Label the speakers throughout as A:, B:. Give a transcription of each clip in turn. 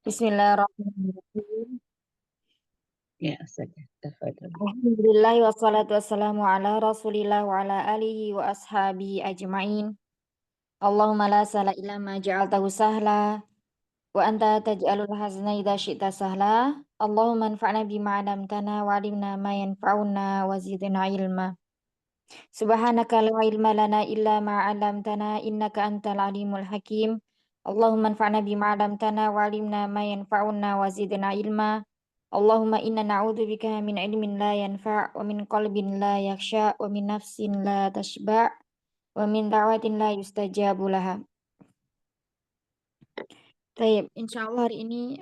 A: Bismillahirrahmanirrahim.
B: Ya saja, tafadhol.
A: Alhamdulillah wassalatu wassalamu ala Rasulillah wa ala alihi wa ashabihi ajma'in. Allahumma la sahla illa ma ja'altahu sahla wa anta taj'alul hazna idza syi'ta sahla. Allahumma anfa'na bima 'allamtana wa 'allimna ma yanfa'una wa zidna ilma. Subhanaka la ilma lana illa ma 'allamtana innaka antal alimul hakim. Allahumma anfa'na bima 'allamtana wa 'allimna ma yanfa'una wa zidna ilma. Allahumma inna na'udzubika min ilmin la yanfa' wa min qalbin la yakhsha wa min nafsin la tashba' wa min da'watin la yustajabu laha. Baik, insyaallah hari ini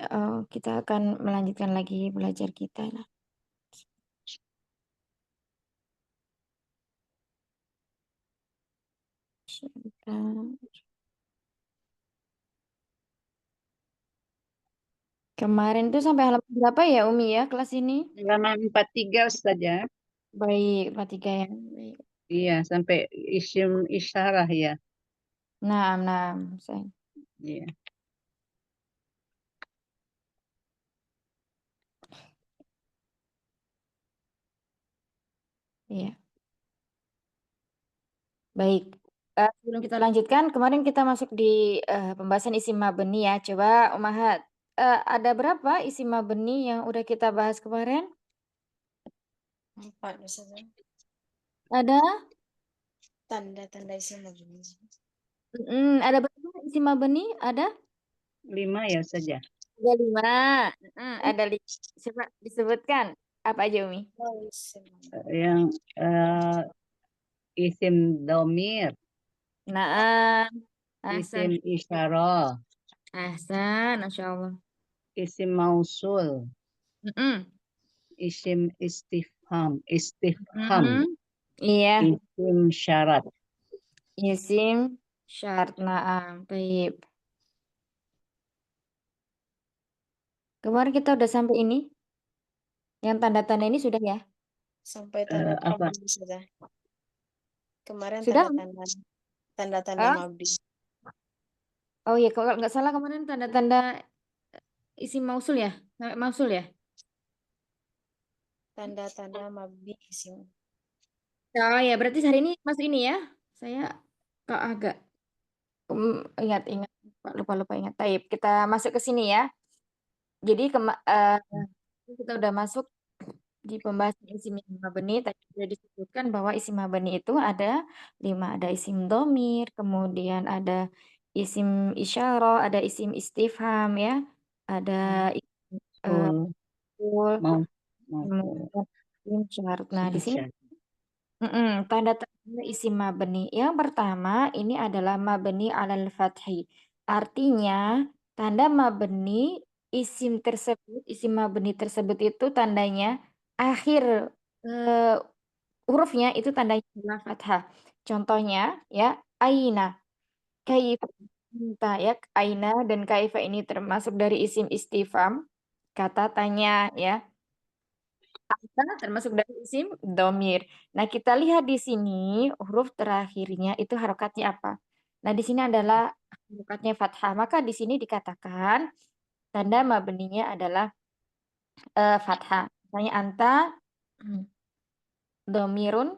A: kita akan melanjutkan lagi belajar kita lah. Kemarin tuh sampai halaman berapa ya Umi ya kelas ini?
B: Halaman 43 saja.
A: Baik, 43 ya. Baik.
B: Iya, sampai isim isyarah ya.
A: Nah, saya.
B: Iya.
A: Iya. Baik. Sebelum kita lanjutkan, kemarin kita masuk di pembahasan isim mabni ya. Coba Umahat, ada berapa isim mabni yang udah kita bahas kemarin?
C: 4 Ustazah.
A: Ada?
C: Tanda-tanda isim mabni.
A: Ada berapa isim mabni? Ada?
B: 5 ya saja.
A: Ada 5. Ada 5. Coba disebutkan. Apa aja Umi?
B: Yang isim domir,
A: Nah,
B: isim
A: Ahsan.
B: isyarah,
A: Ahsan, Masya Allah.
B: isim mausul,
A: Mm-mm.
B: isim istifham,
A: Mm-mm. Iya,
B: isim syarat.
A: isim syarat. Baik. Kemarin kita udah sampai ini. Yang tanda-tanda ini sudah ya?
C: Sampai tanda
B: Apa?
C: mabdi Ustazah. Kemarin
A: Sudah?
C: tanda-tanda
A: Ah?
C: mabdi.
A: Oh iya, kalau nggak salah kemarin tanda-tanda isim mausul ya? Sampai mausul ya?
C: Tanda-tanda mabdi isim.
A: Oh ya, berarti hari ini masuk ini ya? Saya kok agak ingat-ingat, lupa-lupa ingat. Taib, kita masuk ke sini ya. Jadi kita udah masuk di pembahasan isim mabni. Tadi sudah disebutkan bahwa isim mabni itu ada 5. Ada isim domir, kemudian ada isim isyarah, ada isim istifham ya, ada isim
B: Sul,
A: maf'ul,
B: mausul,
A: kemudian isim syarat. Nah, di
B: isim
A: sini
B: syarat.
A: tanda-tanda isim mabni. Yang pertama ini adalah mabni alal fathi. Artinya tanda mabni isim mabni tersebut itu tandanya akhir eh, hurufnya itu tandanya adalah fathah. Contohnya ya aina, kaifa, minta ya aina dan kaifa ini termasuk dari isim istifham, kata tanya ya. Termasuk dari isim domir. Nah, kita lihat di sini huruf terakhirnya itu harokatnya apa? Nah, di sini adalah harokatnya fathah. Maka di sini dikatakan tanda mabninya adalah fathah. Misalnya anta hmm, domirun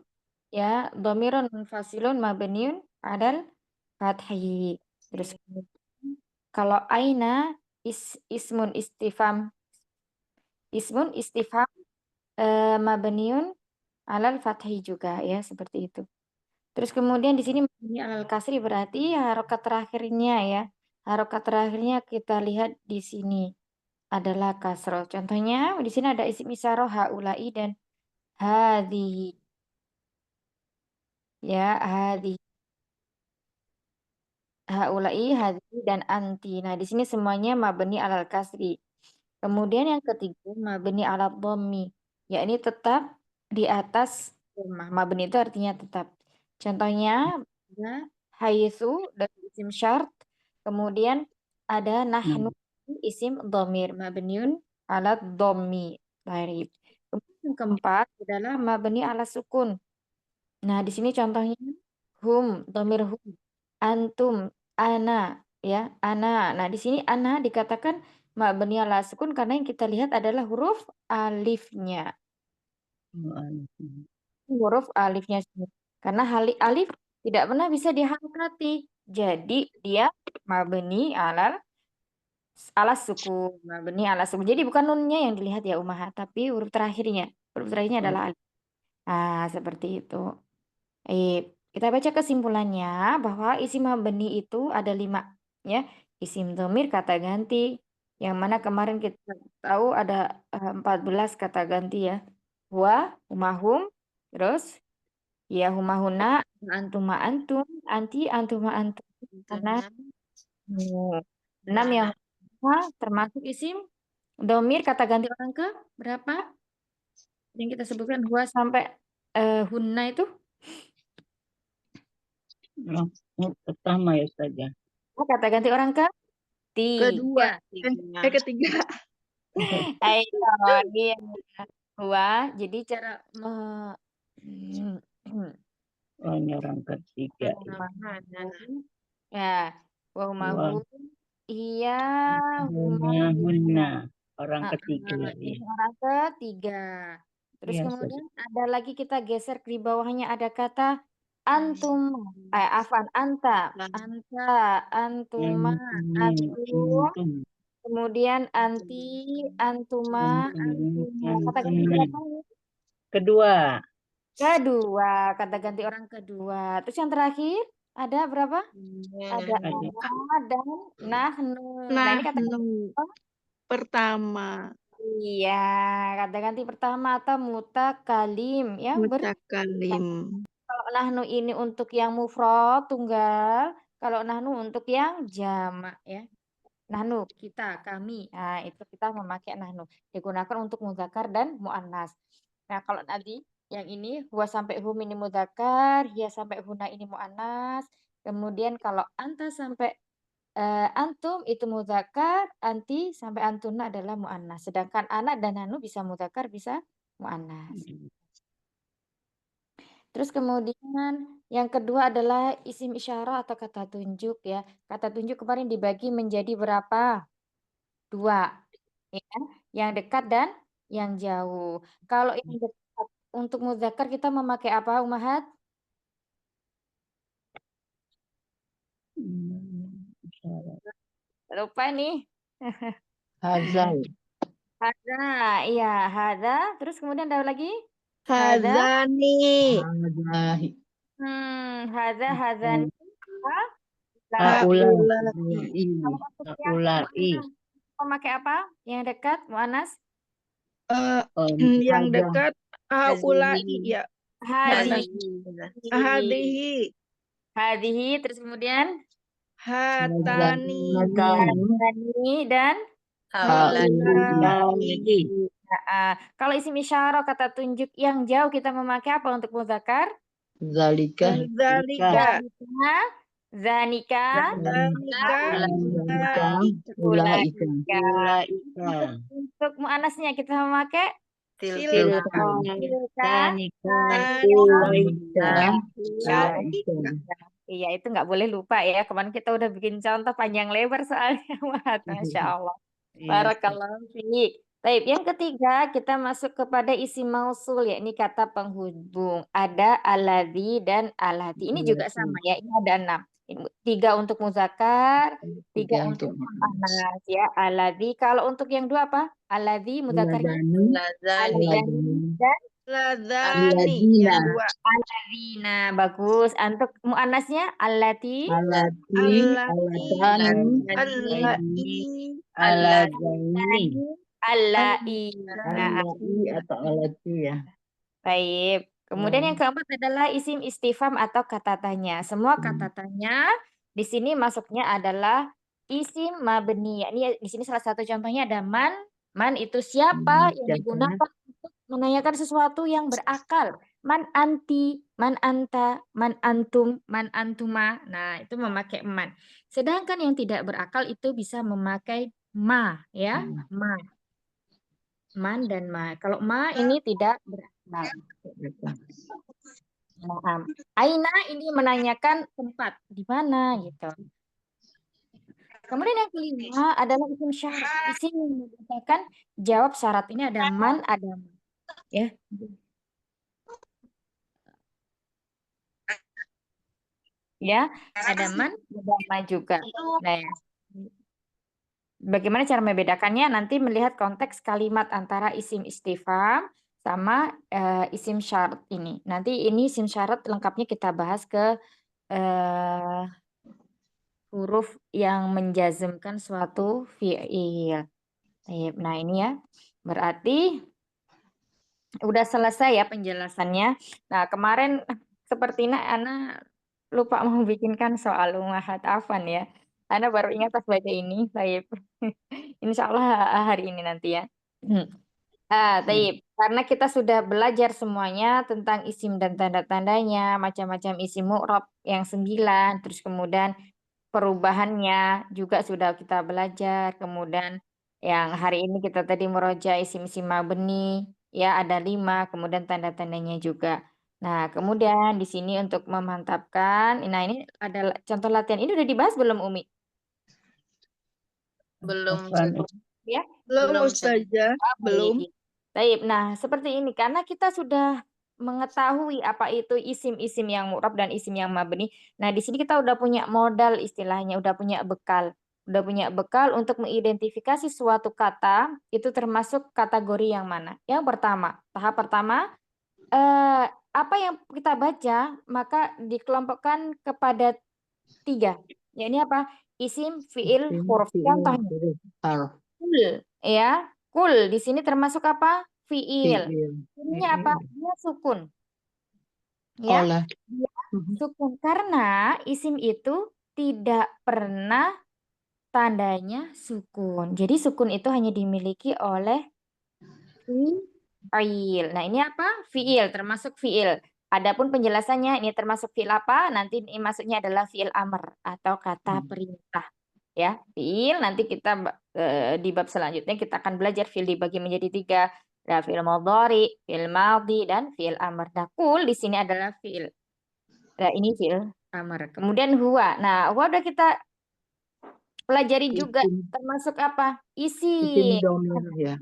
A: ya, domirun fasilun mabniun adal fathi. Terus kalau aina ismun istifham mabniun alal fathi juga ya, seperti itu. Terus kemudian di sini mabni alal kasri berarti harokat terakhirnya ya. Harokat terakhirnya kita lihat di sini adalah kasroh. Contohnya di sini ada isim isyarah haulai dan hadhihi. Ya, hadhihi. Haulai, hadhihi dan anti. Nah, di sini semuanya mabni alal kasri. Kemudian yang ketiga mabni alal dhammi. Ya, ini tetap di atas dhammah. Mabni itu artinya tetap. Contohnya ada haitsu dari isim syart. Kemudian ada nahnu
B: Nah,
A: isim dhamir mabniun ala dhammi. Baik. Kemudian yang keempat adalah mabni ala sukun. Nah, di sini contohnya hum, dhamir hum, antum, ana. ya, ana. Nah, di sini ana dikatakan mabni ala sukun karena yang kita lihat adalah huruf alifnya. Huruf alifnya sendiri. Karena alif tidak pernah bisa diharakati. Jadi dia mabni ala sukun. Mabni ala sukun. Jadi bukan nunnya yang dilihat ya Umahat, tapi huruf terakhirnya. Huruf terakhirnya adalah alif. Nah, seperti itu. Kita baca kesimpulannya bahwa isim mabni itu ada 5 ya. Isim dhamir kata ganti yang mana kemarin kita tahu ada 14 kata ganti ya. Huwa, humahum, terus ya humahuna, antuma antum, anti, antuma antum. Karena 6 yang termasuk isim dhamir kata ganti orang ke berapa? Yang kita sebutkan huwa sampai hunna itu
B: Pertama ya saja.
A: kata ganti orang ke
C: Kedua.
A: tiga.
C: Ketiga.
A: Ayo, iya. Huwa, jadi cara
B: Oh, ini orang ketiga.
A: ya, wa humahu, iya,
B: Humahunna, orang ketiga.
A: ini orang ketiga. Terus
B: Iya,
A: kemudian ada lagi kita geser di bawahnya ada kata antum, afan, anta, antuma, antum. Kemudian anti, antuma, antum. Kata ganti berapa ini?
B: Kedua.
A: Kedua, kata ganti orang kedua. Terus yang terakhir ada berapa? Ada ana dan nahnu. Nah, ini kata ganti
C: Pertama.
A: iya, kata ganti pertama atau mutakalim ya.
C: Mutakalim.
A: Kalau nahnu ini untuk yang mufrad tunggal, kalau nahnu untuk yang jamak ya. Nahnu, kita, kami. Nah, itu kita memakai nahnu. Digunakan untuk mudzakkar dan muannas. Nah, kalau tadi yang ini huwa sampai hum ini mudzakkar, hiya sampai huna ini muannas. Kemudian kalau anta sampai antum itu mudzakkar, anti sampai antuna adalah muannas. Sedangkan anak dan nahnu bisa mudzakkar, bisa muannas. Terus kemudian yang kedua adalah isim isyarah atau kata tunjuk ya. Kata tunjuk kemarin dibagi menjadi berapa? 2. Ya. Yang dekat dan yang jauh. Kalau yang dekat untuk mudzakkar kita memakai apa, Umahat? Lupa nih.
B: Hazal.
A: Hadza, iya, hadza. Terus kemudian ada lagi?
C: Hazani.
A: Hadza, hadzani.
B: Haulai.
A: Memakai apa? Yang dekat, Mu'anas?
C: Yang dekat haulai ya.
A: Hadihi. Hadihi, terus kemudian?
C: Hatani.
A: Hatani dan?
B: Haulai.
A: Kalau isim isyarah kata tunjuk yang jauh kita memakai apa untuk mudzakkar?
B: Zalika.
C: Zalika.
A: Zanika.
B: Ulaika.
A: Untuk muannasnya kita memakai
C: Tilka.
A: Iya, itu nggak boleh lupa ya. Kemarin kita udah bikin contoh panjang lebar soalnya. Masya Allah. Barakallahu fiik. Baik, yang ketiga kita masuk kepada isim mausul yakni kata penghubung. Ada aladzi dan alati. Ini juga sama ya. Ini ada 6. 3 untuk muzakkar, 3 untuk muannas ya. Aladzi. Kalau untuk yang 2 apa? Aladzi mudzakarnya aladzi dan
C: Ladani. Yang 2.
A: aladzina. Bagus. Untuk muannasnya alati. Alai
B: atau alati ya.
A: Baik. Kemudian yang keempat adalah isim istifham atau kata tanya. Semua kata tanya di sini masuknya adalah isim mabni. Ini di sini salah satu contohnya ada man. Man itu siapa yang digunakan untuk menanyakan sesuatu yang berakal. Man anti, man anta, man antum, man antuma. Nah, itu memakai man. Sedangkan yang tidak berakal itu bisa memakai ma, ya. Ma. Man dan ma. Kalau ma ini tidak berakal. Aina ini menanyakan tempat di mana gitu. Kemudian yang kelima adalah isim syarat. Isim yang merupakan jawab syarat. Ini ada man, ada ma. Ya. Ya, ada man, ada ma juga. Nah, ya. Bagaimana cara membedakannya? Nanti melihat konteks kalimat antara isim istifham sama isim syarat ini. Nanti ini isim syarat lengkapnya kita bahas ke eh, huruf yang menjazmkan suatu fi'il. Nah, ini ya. Berarti udah selesai ya penjelasannya. Nah, kemarin sepertinya Ana lupa mau bikinkan soal Ummahat Afan ya. Ana baru ingat pas baca ini. Baik. Insya Allah hari ini nanti ya. Taib. Karena kita sudah belajar semuanya tentang isim dan tanda-tandanya, macam-macam isim mu'rab yang 9, terus kemudian perubahannya juga sudah kita belajar. Kemudian yang hari ini kita tadi meroja isim-isim mabni, ya ada 5, kemudian tanda-tandanya juga. Nah, kemudian di sini untuk memantapkan, nah ini ada contoh latihan. Ini udah dibahas belum, Umi?
C: Belum,
B: Apaan?
A: Ya.
C: belum Ustazah, belum.
A: Baik. Baik. Nah, seperti ini karena kita sudah mengetahui apa itu isim-isim yang mu'rab dan isim yang mabni. Nah, di sini kita udah punya modal istilahnya, udah punya bekal. Udah punya bekal untuk mengidentifikasi suatu kata itu termasuk kategori yang mana. Yang pertama, tahap pertama, apa yang kita baca maka dikelompokkan kepada 3. Ya, ini apa? Isim, fiil,
B: Isim,
A: huruf.
B: fiil,
A: Contohnya.
B: huruf, harf,
A: Kul, ya. Kul di sini termasuk apa? Fiil.
B: fiil,
A: Ininya apa? Dia sukun, ya.
B: Kola.
A: Dia sukun karena isim itu tidak pernah tandanya sukun. Jadi sukun itu hanya dimiliki oleh fiil. Nah, ini apa? Fiil, termasuk fiil. Adapun penjelasannya ini termasuk fiil apa? Nanti ini maksudnya adalah fiil amr atau kata perintah. Ya, fiil nanti kita di bab selanjutnya kita akan belajar fiil dibagi menjadi 3. Ada fiil mudhari, fiil madhi, dan fiil amr. Nah, kul di sini adalah fiil. Nah, ini fiil amr. Kemudian huwa. Nah, huwa udah kita pelajari juga
B: Isim,
A: termasuk apa?
B: isim
A: Isim.
B: domir ya.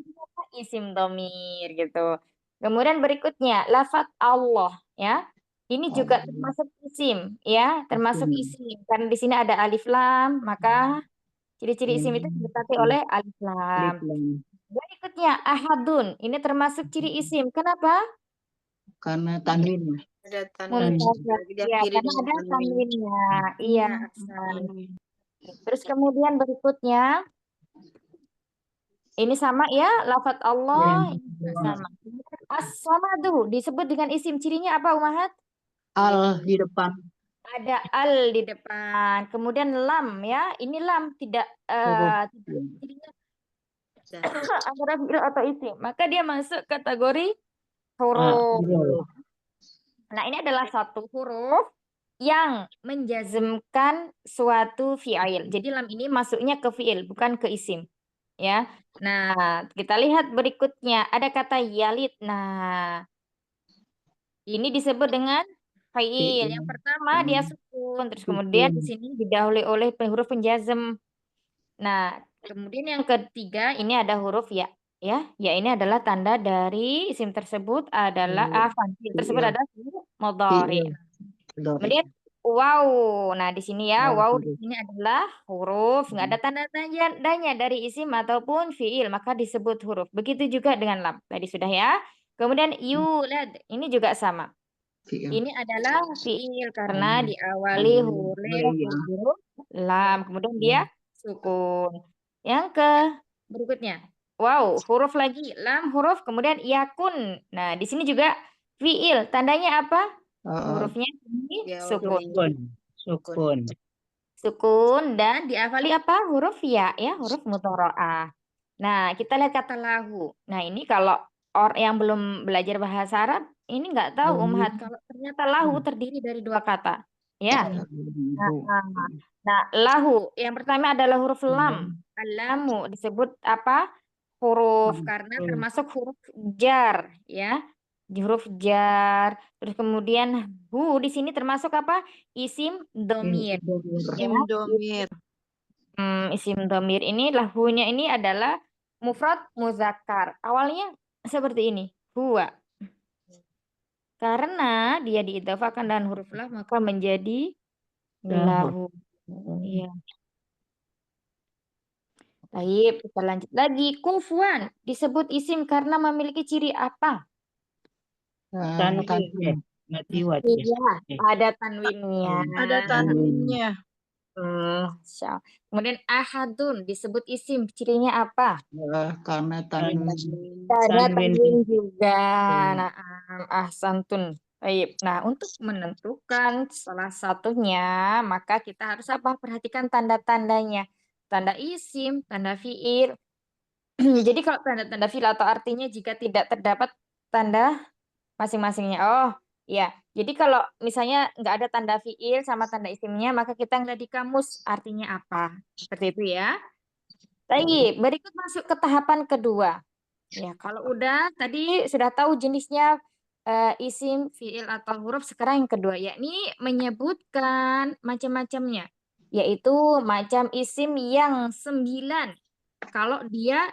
A: Isim domir gitu. Kemudian berikutnya lafaz Allah ya. Ini juga
B: Allah.
A: termasuk isim ya, termasuk
B: Isim.
A: isim. Karena di sini ada alif lam, maka ciri-ciri isim itu didekati oleh alif
B: Alif
A: lam.
B: lam.
A: Berikutnya ahadun. Ini termasuk ciri isim. Kenapa?
B: Karena tanwin.
C: Ada tanwin.
A: Mumtazah. Iya,
C: Diakhiri
A: karena
C: dengan
A: ada
C: tanwin.
A: tanwinnya. Iya, Ahsan. Terus kemudian berikutnya ini sama ya, lafaz Allah ini juga sama. As-samadu disebut dengan isim. Cirinya apa, Umahat?
B: Al di depan.
A: Ada al di depan. Kemudian lam ya. Ini lam tidak
B: Huruf.
A: tidak cirinya antara fi'il atau isim. Maka dia masuk kategori huruf.
B: Huruf.
A: Nah, ini adalah satu huruf yang menjazmkan suatu fi'il. Jadi lam ini masuknya ke fi'il, bukan ke isim. Ya. Nah, kita lihat berikutnya. Ada kata yalid. Nah, ini disebut dengan fa'il. Yang pertama dia sukun, terus kemudian di
B: Sukun.
A: sini didahului oleh huruf penjazm. Nah, kemudian yang ketiga ini ada huruf ya. Ya, ya ini adalah tanda dari isim tersebut adalah fi'il tersebut
B: Fiil.
A: adalah fi'il mudhari.
B: Fiil. Dori.
A: Kemudian wow. Nah, di sini ya,
B: Wow,
A: wow di
B: huruf.
A: sini adalah huruf, nggak ada tanda tandanya dari isim ataupun fiil, maka disebut huruf. Begitu juga dengan lam. Tadi sudah ya. Kemudian yulad, ini juga sama.
B: Fiil.
A: Ini adalah fiil karena diawali oleh
B: Ya.
A: huruf lam, kemudian dia sukun. Yang ke berikutnya. Wow, huruf lagi, lam huruf, kemudian yakun. Nah, di sini juga fiil, tandanya apa? Hurufnya ini
C: Ya,
A: sukun.
B: Sukun.
A: Sukun dan diawali apa? Huruf ya, huruf mudharaah. Nah, kita lihat kata lahu. Nah, ini kalau orang yang belum belajar bahasa Arab, ini nggak tahu Umhat kalau ternyata lahu terdiri dari 2 kata. Ya. Nah, lahu yang pertama adalah huruf lam. Alamu disebut apa? Huruf karena termasuk huruf jar, ya. Huruf jar. Terus kemudian hu di sini termasuk apa? Isim domir. Ya.
C: Indomir.
A: isim dhamir ini lahunya ini adalah mufrad muzakkar. Awalnya seperti ini, huwa. Karena dia diidhofahkan dengan huruf lah maka menjadi lahu. Iya. Baik, kita lanjut lagi. Kufuan disebut isim karena memiliki ciri apa?
B: Tanwin. Matiwat.
A: Iya, ada tanwinnya.
C: Ada tanwinnya.
A: Kemudian ahadun disebut isim, cirinya apa?
B: Karena tanwin.
A: Ada tanwin juga. Nah, ahsantun. Baik. Nah, untuk menentukan salah satunya, maka kita harus apa? Perhatikan tanda-tandanya. Tanda isim, tanda fiil. Jadi kalau tanda-tanda fiil atau artinya jika tidak terdapat tanda masing-masingnya. Oh, iya. Jadi kalau misalnya nggak ada tanda fiil sama tanda isimnya, maka kita ngeliat di kamus artinya apa. Seperti itu ya. Baik, berikut masuk ke tahapan kedua. Ya, kalau udah tadi sudah tahu jenisnya isim, fiil atau huruf, sekarang yang kedua yakni menyebutkan macam-macamnya, yaitu macam isim yang 9. Kalau dia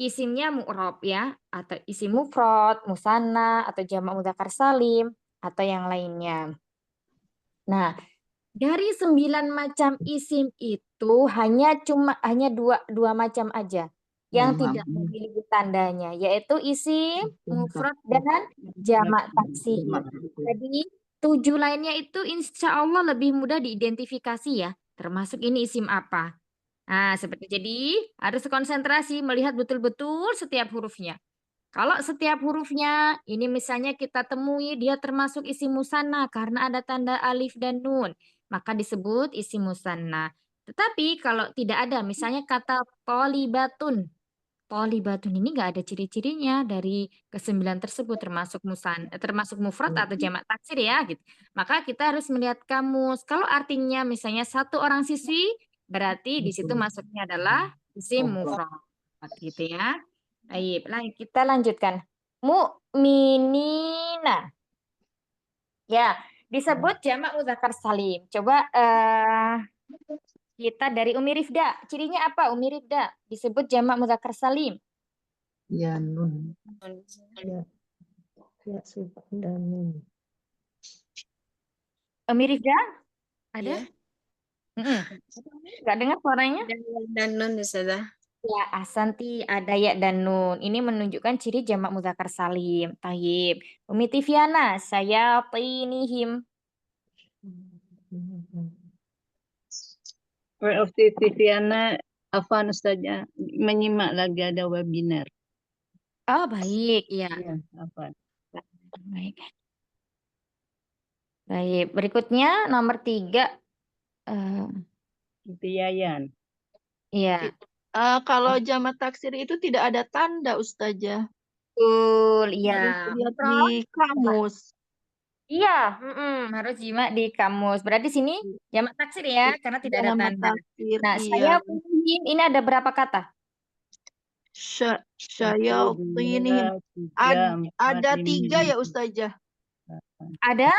A: isimnya mu'rob ya, atau isim mufrad, musanna, atau jamak mudzakkar salim, atau yang lainnya. Nah, dari 9 macam isim itu hanya dua macam aja yang tidak memiliki tandanya, yaitu isim mufrad dan jamak taksir. Jadi 7 lainnya itu insya Allah lebih mudah diidentifikasi ya, termasuk ini isim apa. Nah, seperti jadi harus konsentrasi melihat betul-betul setiap hurufnya. Kalau setiap hurufnya ini misalnya kita temui dia termasuk isim musanna karena ada tanda alif dan nun, maka disebut isim musanna. Tetapi kalau tidak ada misalnya kata tolibatun. Tolibatun ini nggak ada ciri-cirinya dari ke-9 tersebut termasuk mufrad atau jamak taksir ya gitu. Maka kita harus melihat kamus. Kalau artinya misalnya satu orang siswi, berarti di situ masuknya adalah isim mufrad gitu ya. Baik, kita lanjutkan. Mukminina. Ya, disebut jamak mudzakkar salim. Coba kita dari Umi Rifda. Cirinya apa Umi Rifda? Disebut jamak mudzakkar salim.
B: Ya, nun. Ya, sukun dan nun.
A: Umi Rifda? Ada?
C: Iya.
A: Nggak dengar suaranya?
C: Dan nun Ustazah.
A: Ya, asanti ada ya dan nun. Ini menunjukkan ciri jamak mudzakkar salim. Taib. Umi Tiviana, saya tinihim.
B: Of Tiviana, Afan Ustazah menyimak lagi ada webinar.
A: Oh, baik. Ya.
B: Ya, Afan.
A: Baik. Baik. Berikutnya nomor 3.
B: Yayan.
A: Iya.
C: Kalau jamak taksir itu tidak ada tanda Ustazah.
A: Betul. Iya.
C: Harus lihat di kamus.
A: Iya, harus jimat di kamus. Berarti sini jamak taksir ya, karena tidak ada
C: Jamak
A: tanda.
C: taksir,
A: Nah,
C: iya.
A: saya pinjam ini ada berapa kata?
C: Saya ini ada 3 ya Ustazah.
A: Ada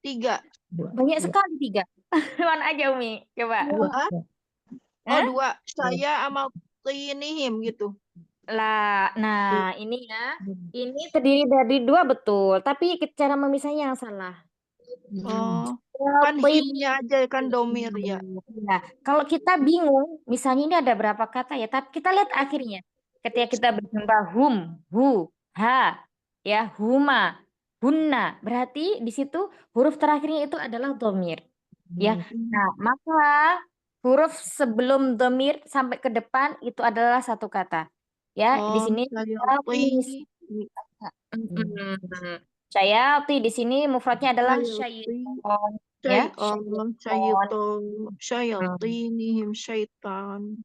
C: 3.
A: banyak sekali 3. Mana aja Umi? Coba.
C: 2. 2. Saya sama tinihim gitu.
A: Lah, nah ini ya. Ini terdiri dari 2 betul, tapi cara memisahnya yang salah.
C: Oh, kan himnya aja kan domir ya.
A: Nah, kalau kita bingung, misalnya ini ada berapa kata ya, tapi kita lihat akhirnya. Ketika kita berjumpa hum, hu, ha, ya, huma, hunna, berarti di situ huruf terakhirnya itu adalah domir. Ya, nah maka huruf sebelum domir sampai ke depan itu adalah satu kata. Ya, di sini syayati di sini mufradnya adalah syaiton. Ya,
C: syayatinihim syaitan.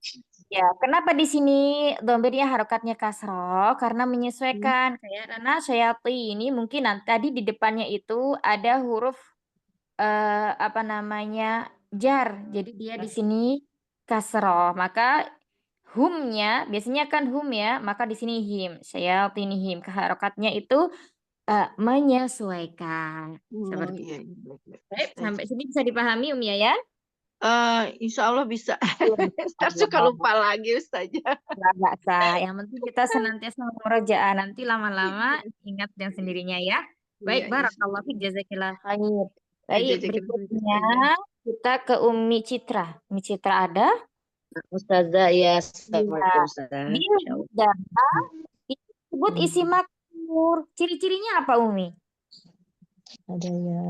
A: Ya, kenapa di sini domirnya harokatnya kasroh? Karena menyesuaikan. Kayak karena syayati ini mungkin tadi di depannya itu ada huruf apa namanya jar. Jadi dia di sini kasroh. Maka humnya biasanya kan hum ya. Maka di sini him. Syayati ini him. Harokatnya itu menyesuaikan. Seperti itu. Baik, sampai sini bisa dipahami Umi ya?
C: Insya Allah bisa.
A: Iya,
C: Ntar suka
A: Allah.
C: lupa lagi Ustazah.
A: Nggak sah. Yang penting kita senantiasa murojaah. Nanti lama-lama ingat dengan sendirinya ya. Baik,
C: Iya,
A: barakallahu fiik, jazakillah khair. Baik,
C: Jazakallah khair,
A: berikutnya
C: Ustazah.
A: kita ke Umi Citra. Umi Citra ada?
B: Ustazah, ya,
A: Iya.
B: Assalamualaikum Ustazah.
A: Bil
B: Insyaallah.
A: dan itu disebut isi makmur. Ciri-cirinya apa, Umi?
D: Ada ya,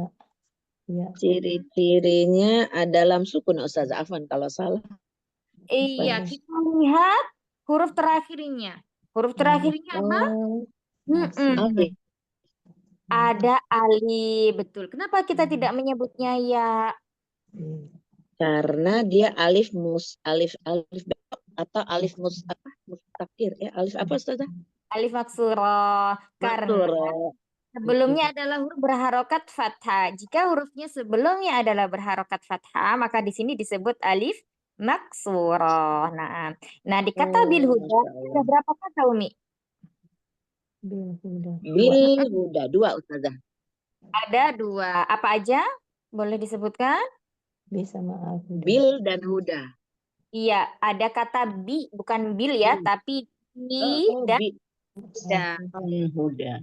D: ya.
B: Ciri-cirinya ada lam sukun Ustazah. Afwan kalau salah.
A: Iya,
D: Bagus.
A: kita lihat huruf terakhirnya. Huruf terakhirnya apa?
B: Oh,
A: Mm-mm.
B: alif.
A: Ada alif, betul. Kenapa kita tidak menyebutnya ya?
B: Karena dia alif alif belok atau alif mustakir ya, alif apa Ustazah?
A: Alif maksurah. Karena
B: Maksur.
A: sebelumnya adalah huruf berharokat fathah. Jika hurufnya sebelumnya adalah berharokat fathah, maka di sini disebut alif maksurah. Nah, di kata bil huda
B: Masya
A: ada
B: Allah.
A: berapa kata, Umi?
D: Bil huda.
B: Bil huda, dua Ustazah.
A: Ada dua. Apa aja? Boleh disebutkan?
D: Bi sama al huda.
B: Bil dan huda.
A: Iya, ada kata bi, bukan bil ya, tapi bi dan
B: Bi
A: huda.
B: huda.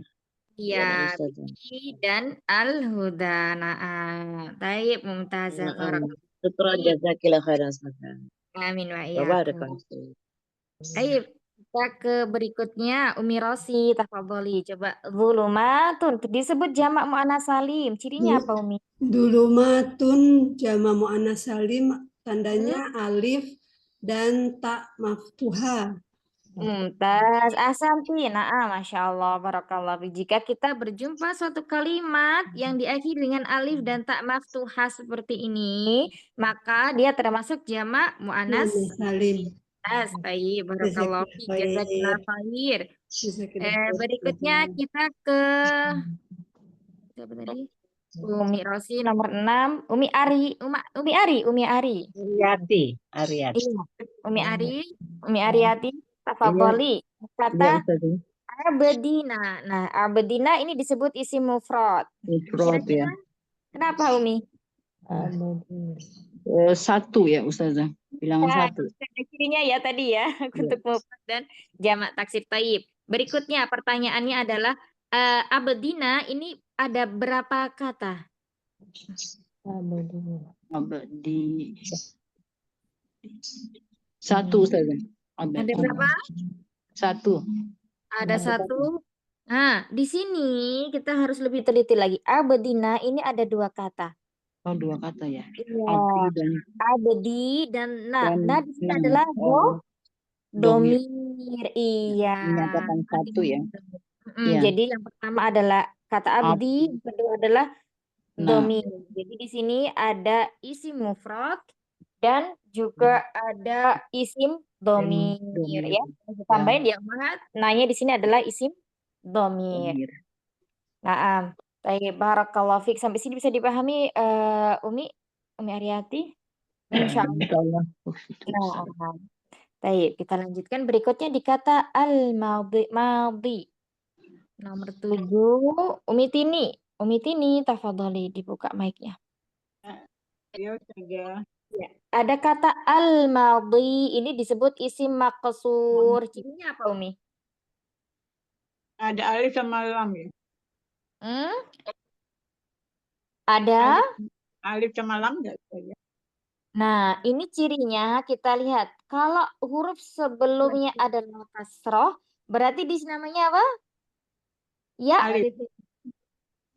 A: Iya,
B: Ya, Ustazah.
A: bi dan al-huda. Taib mumtazah.
B: Syukran jazakillah khairan Ustazah.
A: Amin wa iyyakum.
B: Barakallahu fiik.
A: Taib, kita ke berikutnya. Umi Rosi, tafadholi. Coba zulumatun disebut jamak muannas salim. Cirinya apa, Umi?
E: Dulumatun jama muannas salim, tandanya alif dan tak maftuha.
A: Mumtaz, ahsanti. Masya Allah, barakallah. Jika kita berjumpa suatu kalimat yang diakhiri dengan alif dan tak maftuhah seperti ini, maka dia termasuk jamak muannas
E: Muannas salim.
A: Tayyib, barakallahu fiik, jazakallahu khair. Berikutnya kita ke siapa tadi? Umi Rosi nomor 6, Umi Ari.
B: Ariyati.
A: Iya, Umi Ariyati, tafadholi. Kata
B: Ustazah.
A: abedina. Nah, abedina ini disebut isim mufrad.
B: Mufrad ya.
A: Kenapa, Umi?
B: Satu ya Ustazah. Bilangan
A: Nah,
B: satu.
A: ada cirinya ya tadi ya, untuk mufrad dan jamak taksir tayyib. Berikutnya pertanyaannya adalah abedina ini ada berapa kata?
B: Abadi. Satu Ustazah.
A: Ada berapa?
B: Satu.
A: Ada satu. Nah, di sini kita harus lebih teliti lagi. Abedina ini ada dua kata.
B: Oh, dua kata ya.
A: Iya.
B: Abdi dan
A: Abedi dan nah di sini
B: nah,
A: adalah
B: domir.
A: domir. Iya.
B: Menyatakan satu ya. Iya.
A: Jadi yang pertama adalah kata abdi, yang kedua adalah domir. Jadi di sini ada isim mufrad dan juga ada isim domir ya. Tambahin ya, Mat. Nanya di sini adalah isim domir. Nah, barakallahu fiik. Sampai sini bisa dipahami Umi Ariyati? Insyaallah. Nah, kita lanjutkan berikutnya di kata al-madhi. Nomor 7, Umi Tini, tafadholi dibuka mic-nya.
B: Ya, Ustazah.
A: Ya. Ada kata al-madhi, ini disebut isim maqsur. Cirinya apa, Umi?
F: Ada alif sama lam ya?
A: Ada?
F: Alif sama lam nggak Ustazah?
A: Nah, ini cirinya kita lihat. Kalau huruf sebelumnya adalah kasroh, berarti di sini namanya apa? Ya.
F: Alif.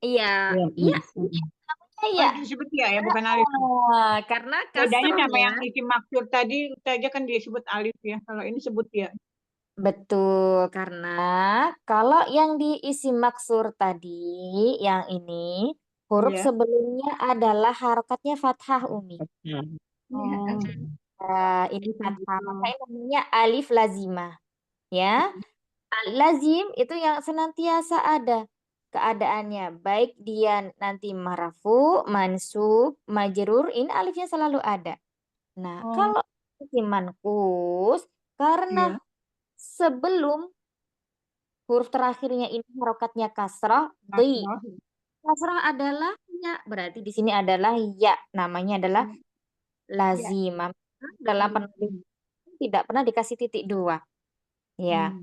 A: Iya.
B: Iya.
A: Iya.
F: Oh, disebut ya, bukan alif.
A: Karena
F: Bedanya sama
A: kasrohnya.
F: yang isim maksur tadi, Ustazah kan disebut alif ya. Kalau ini sebut ya.
A: Betul, karena kalau yang diisi maksur tadi, yang ini, huruf
F: Iya.
A: sebelumnya adalah harokatnya fathah, Umi.
F: Oh.
A: Ini fathah, maka ini namanya alif lazimah. Ya, lazim itu yang senantiasa ada keadaannya, baik dia nanti marfu, mansub, majrur, ini alifnya selalu ada. Nah, kalau isim manqus, karena sebelum huruf terakhirnya ini harokatnya kasrah, di. Kasrah adalah ya, berarti di sini adalah ya, namanya adalah lazimah. Dalam penulisan tidak pernah dikasih titik 2. Ya.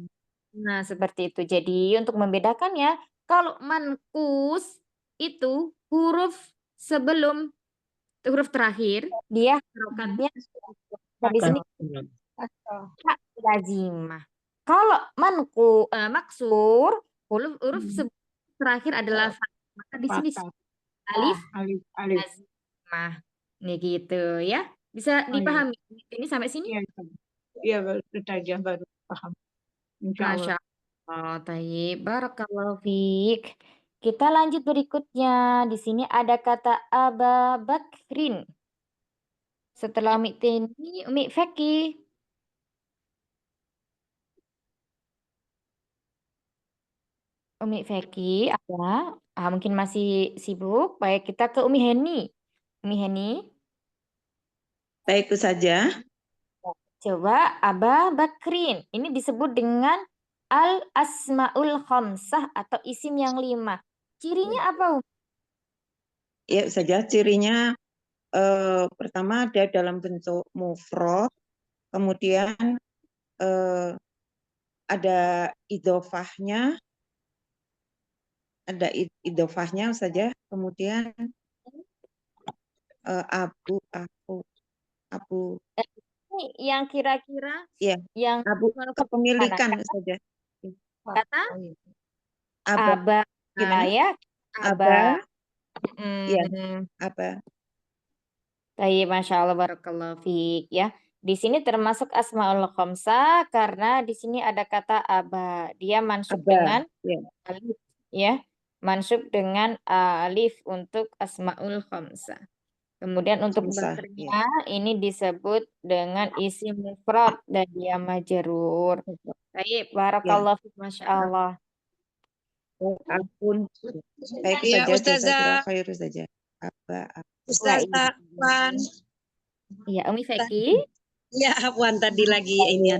A: Nah, seperti itu. Jadi untuk membedakannya, kalau mankus itu huruf sebelum huruf terakhir, dia harokatnya di sini hak lazimah. Kalau maksur, huruf terakhir adalah fathah. Maka di sini
F: Fathah.
A: alif
F: Alif, alif.
A: lazimah. Nih gitu ya. Bisa
F: Oh, iya.
A: dipahami ini sampai sini?
F: Iya, iya, baru itu aja baru paham. Insya Allah.
A: Masya Allah, tayyib. Barakallahu fiik. Kita lanjut berikutnya. Di sini ada kata Aba Bakrin. Setelah Umi Tini, Umi Feki. Umi Feki ada? Mungkin masih sibuk. Baik, kita ke Umi Heni. Umi Heni,
G: Baik, itu saja.
A: coba Aba Bakrin. Ini disebut dengan Al-Asma'ul Khamsah atau isim yang 5. Cirinya apa, Umi?
G: Ya, saja cirinya pertama dia dalam bentuk mufrad, kemudian ada idofahnya, saja, kemudian abu,
A: Ini yang kira-kira
G: ya,
A: yang
G: abu kepemilikan
A: mana?
G: saja.
A: Kata
G: Aba,
A: Aba,
G: gimana?
A: ya,
G: Aba, ya,
A: Mm,
G: aba.
A: Baik, Masya Allah, barakallahu fiik ya. Di sini termasuk Asmaul Khamsah karena di sini ada kata aba. Dia mansub
G: Aba,
A: dengan
G: ya.
A: alif ya. Mansub dengan alif untuk Asmaul Khamsah. Kemudian untuk
G: Khamsah,
A: bakernya ini disebut dengan isim mufrad dan dia majrur. Baik, barakallahu fiik, Masya Allah.
G: Akun. Baik
H: Iya,
G: saja,
H: Ustazah.
G: jazakallahu khair saja. Aba,
H: Ustazah Afwan.
A: Iya, Umi Feki.
H: Ya, Afwan tadi lagi ini.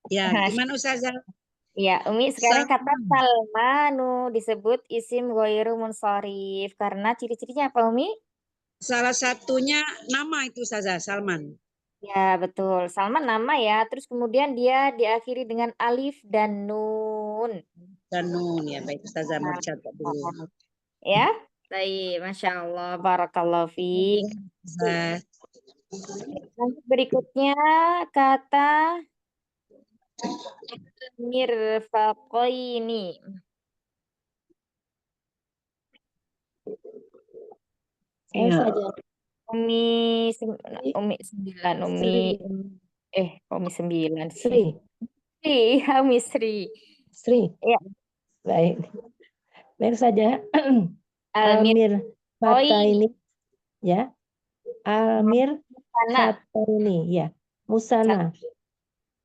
H: Ya, gimana Ustazah?
A: Ya, Umi sekarang kata Salmanu disebut isim ghairu munsharif karena ciri-cirinya apa, Umi?
H: Salah satunya nama itu Ustazah, Salman.
A: Ya, betul. Salman nama ya, terus kemudian dia diakhiri dengan alif dan nun.
H: Dan nun ya, baik Ustazah mau catat dulu.
A: Ya, baik, Masya Allah, barakallahu fiik.
H: Ustazah.
A: Lanjut berikutnya kata mirfaqaini.
D: Saya
G: Ya.
D: saja.
A: Umi 9, Umi Umi 9
D: Sri.
A: Iya, Umi Sri.
D: Sri.
A: Ya.
D: Baik. Baik saja.
A: Almir
D: Almir Fata ini ya. Almir
A: Musana.
D: Fata ini ya. Musana.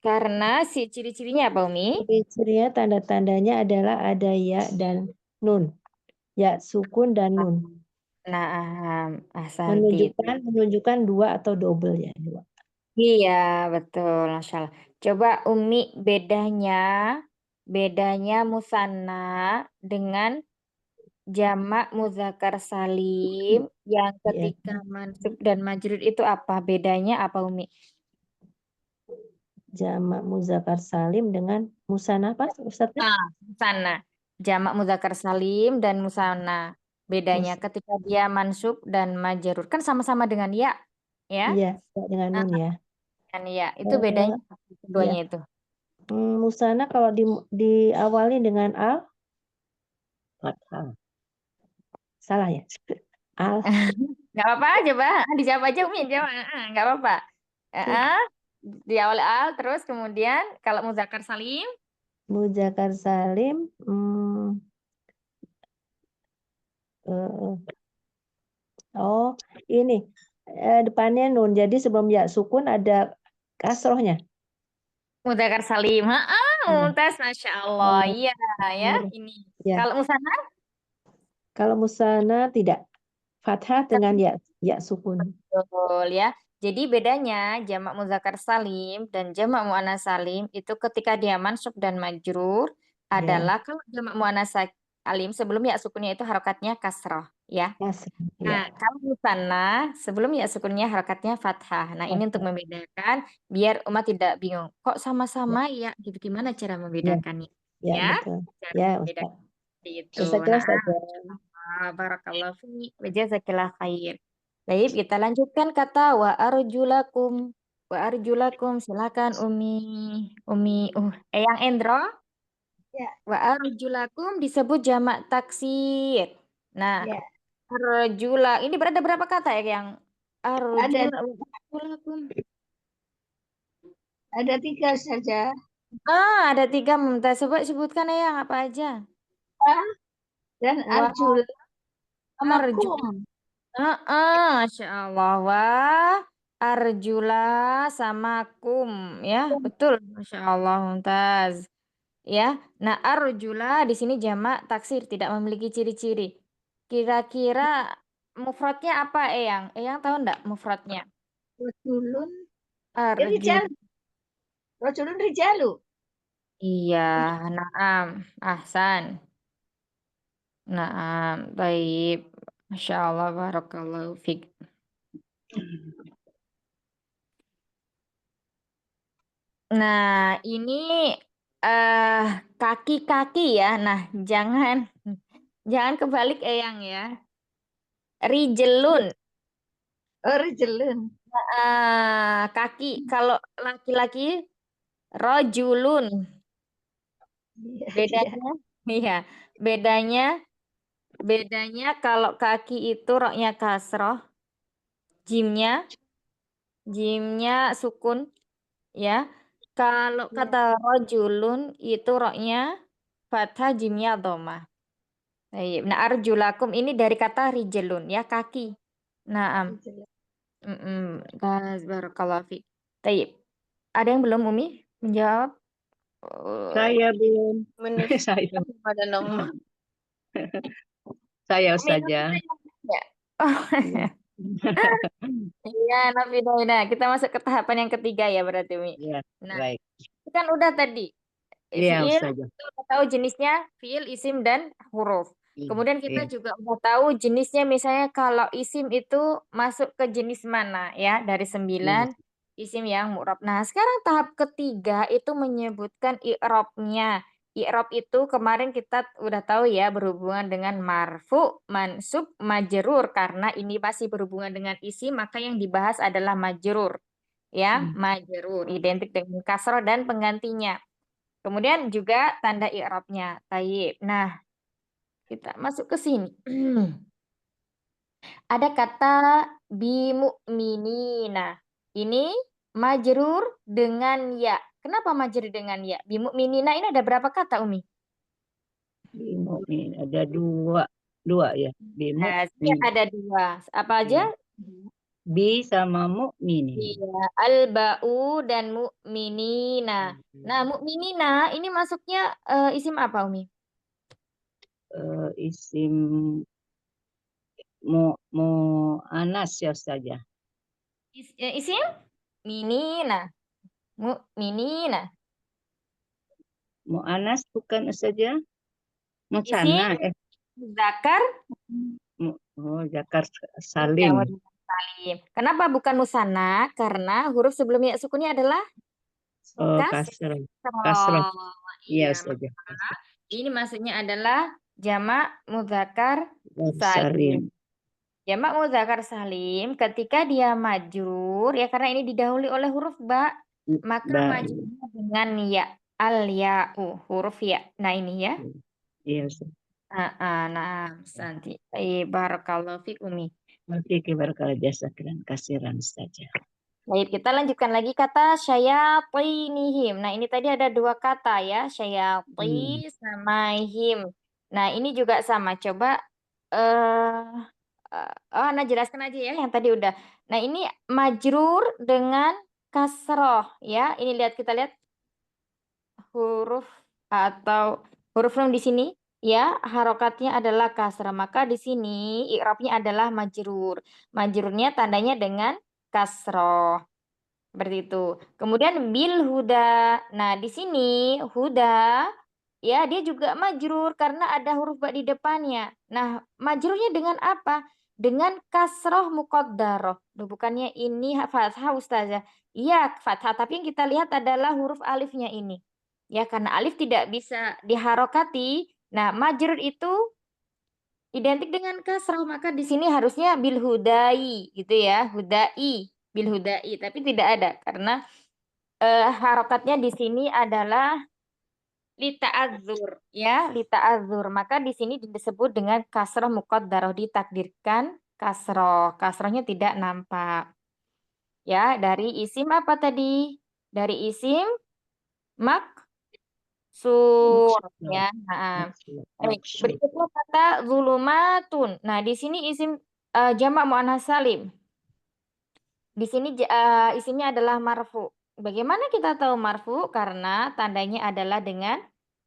A: Karena ciri-cirinya apa, Umi?
D: Ciri-cirinya tanda-tandanya adalah ada ya dan nun. Ya, sukun dan nun.
A: Nah, Ahsanti.
D: Menunjukkan dua atau double ya, dua.
A: Iya, betul, Masya Allah. Coba Umi bedanya musanna dengan jamak muzakkar salim yang ketika mansub dan majrur itu apa? Bedanya apa, Umi?
D: Jamak muzakkar salim dengan musanna apa, Ustaz?
A: Musanna. Jamak muzakkar salim dan musanna. Bedanya ketika dia mansub dan majrur kan sama-sama dengan ya, ya?
D: Iya, dengan nun ya.
A: Kan ya, itu bedanya keduanya itu.
D: Musanna kalau diawali dengan al, salah ya. Al.
A: Nggak apa-apa, coba dijawab aja Umi, jawab. Nggak apa-apa. Di awal al, terus kemudian kalau muzakkar salim,
D: Muzakkar salim, ini depannya nun. Jadi sebelum ya sukun ada kasrohnya.
A: muzakkar salim. Mumtaz, Masya Allah. Iya, ya. Ini.
D: Ya.
A: Kalau musanna?
D: Kalau musanna tidak. Fathah dengan ya sukun.
A: Betul ya. Jadi bedanya jamak muzakkar salim dan jamak muannats salim itu ketika dia mansub dan majrur adalah kalau jamak muannats salim sebelum ya sukunnya itu harokatnya kasroh ya.
D: Kasrah. Ya.
A: Nah, kalau musanna sebelum ya sukunnya harakatnya fathah. Nah, ini untuk membedakan biar umat tidak bingung. Kok sama-sama ya? Gitu gimana cara
D: Ya.
A: membedakannya?
D: Ya,
A: Ya,
D: betul.
A: cara
D: Ya,
A: membedakan
D: Ustaz.
A: seperti itu.
D: Ustaz
A: Nah,
D: kelas saja.
A: barakallahu fiik wa jazakillah khair. Baik, kita lanjutkan kata wa arjulakum. Wa arjulakum, silakan Umi Eyang Endro.
C: Ya.
A: Wa arjulakum disebut jamak taksir. Nah,
C: Ya.
A: arjula ini berada berapa kata ya yang
C: Ada
A: arjulakum?
C: ada 3 saja.
A: Ada 3 Mumtaz. Coba sebutkan ya apa aja.
C: Dan
A: Wa
C: arjul
A: arjul.
C: makum.
A: Masya Allah. Wa arjula sama kum ya, betul. Masya Allah Mumtaz. Ya. Nah, arjula di sini jamak taksir tidak memiliki ciri-ciri. Kira-kira mufradnya apa, Eyang? Eyang tahu enggak mufradnya?
C: Rojulun
A: Arjul.
C: rijal. Rojulun rijalu.
A: Iya, naam. Ahsan. Naam, baik. Masya Allah, barakallahu fiik. Nah, ini kaki-kaki ya. Nah, jangan kebalik Eyang ya. Rijelun.
C: Oh, rijalun.
A: Kaki. Kalau laki-laki rojulun.
C: Iya, iya.
A: Bedanya, iya. Bedanya kalau kaki itu roknya kasroh, jimnya sukun, ya. Kalau
C: Iya.
A: kata rojulun itu roknya fathah, jimnya dhamma. Nah, arjulakum ini dari kata rijelun ya, kaki. Nah,
C: Rijalun.
A: barakallahu fiik. Taib. Ada yang belum Umi menjawab?
H: Saya belum.
C: Menurut
H: Saya.
C: pada nomor.
H: Saya
A: Umi
H: saja.
A: ya. Iya, Nafida. Kita masuk ke tahapan yang ketiga ya berarti Umi.
H: Ya,
A: Nah,
H: baik.
A: itu kan udah tadi.
H: Iya,
A: Fiil,
H: saja.
A: kita udah tahu jenisnya fiil, isim, dan huruf. Kemudian kita
H: Iya.
A: juga udah tahu jenisnya, misalnya kalau isim itu masuk ke jenis mana ya, dari 9 isim yang mu'rab. Nah, sekarang tahap ketiga itu menyebutkan i'rabnya. I'rab itu kemarin kita udah tahu ya, berhubungan dengan marfu, mansub, majrur. Karena ini masih berhubungan dengan isim, maka yang dibahas adalah majrur. Ya, majrur identik dengan kasroh dan penggantinya. Kemudian juga tanda i'rabnya. Taib. Nah, kita masuk ke sini. Ada kata bimu'minina. Ini majrur dengan ya. Kenapa majrur dengan ya? Bimu'minina ini ada berapa kata, Umi?
H: Bimu'min ada dua ya. Bimu'min.
A: Ada 2. Apa aja?
H: Bi sama mu'minin.
A: Iya, al-ba'u dan mu'minina. Nah, mu'minina ini masuknya isim apa, Umi?
H: Isim anas ya saja.
A: Isim minina. Mu'minina.
H: Mu'anas bukan saja.
A: Isim
H: Musanna.
A: zakar.
H: Zakar
A: Ya,
H: salim.
A: salim. Kenapa bukan musanna? Karena huruf sebelumnya sukunnya adalah
H: Kasrah. Kasrah. Iya saja.
A: Ini maksudnya adalah jamak muzakkar
H: Salim.
A: salim. Jamak muzakkar salim ketika dia majrur ya, karena ini didahului oleh huruf ba, maka majrurnya dengan ya, al-ya'u, huruf ya. Nah, ini ya.
H: Iya.
A: Nah, nanti. Barakallahu fiik Umi.
H: Nanti kibarkal jasa dan kasiran saja.
A: Baik, kita lanjutkan lagi kata syayatinihim. Nah, ini tadi ada 2 kata ya, syayati sama him. Nah, ini juga sama. Coba Ana jelaskan aja ya yang tadi udah. Nah, ini majrur dengan kasroh ya. Ini kita lihat huruf atau huruf nun di sini ya, harokatnya adalah kasrah. Maka di sini i'rabnya adalah majrur. Majrurnya tandanya dengan kasroh. Seperti itu. Kemudian bil huda. Nah, di sini huda ya dia juga majrur karena ada huruf ba di depannya. Nah, majrurnya dengan apa? Dengan kasroh muqaddarah. Loh, bukannya ini fathah Ustazah. Iya, fathah, tapi yang kita lihat adalah huruf alifnya ini. Ya, karena alif tidak bisa diharokati. Nah, majrur itu identik dengan kasroh, maka di sini harusnya bil hudai gitu ya, hudai, bil hudai, tapi tidak ada karena harokatnya di sini adalah lita'adzur ya, lita'adzur. Maka di sini disebut dengan kasroh muqaddarah, ditakdirkan kasroh. Kasrohnya tidak nampak. Ya, dari isim apa tadi? Dari isim maksur ya. Nah, baik. Berikutnya kata zulumatun. Nah, di sini isim jamak muannats salim. Di sini isimnya adalah marfu. Bagaimana kita tahu marfu? Karena tandanya adalah dengan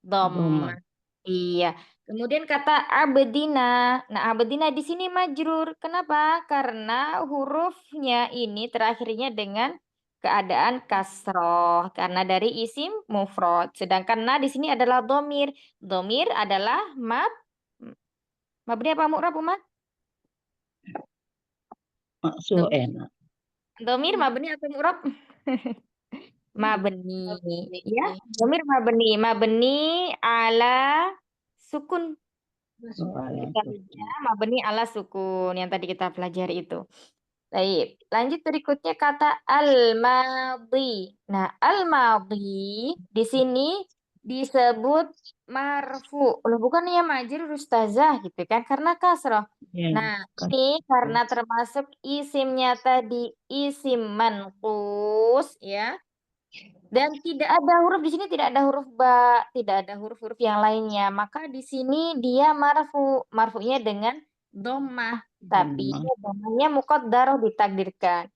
A: dhammah. Iya. Kemudian kata abdina. Nah, abdina di sini majrur. Kenapa? Karena hurufnya ini terakhirnya dengan keadaan kasroh. Karena dari isim mufrad. Sedangkan na di sini adalah domir. Domir adalah mabni apa mu'rab, Umat? Domir mabni atau mu'rab? Mabni. Ya, domir mabni ala sukun. Kita lihat mabni ala sukun yang tadi kita pelajari itu. Baik, lanjut berikutnya kata al-madhi. Nah, al-madhi di sini disebut marfu. Loh, bukannya majrur Ustazah gitu kan, karena kasroh. Nah, ini karena termasuk isimnya tadi isim manqus ya. Dan tidak ada huruf di sini, tidak ada huruf ba, tidak ada huruf-huruf yang lainnya. Maka di sini dia marfu, marfunya dengan dhammah, tapi dhammahnya muqaddarah, ditakdirkan.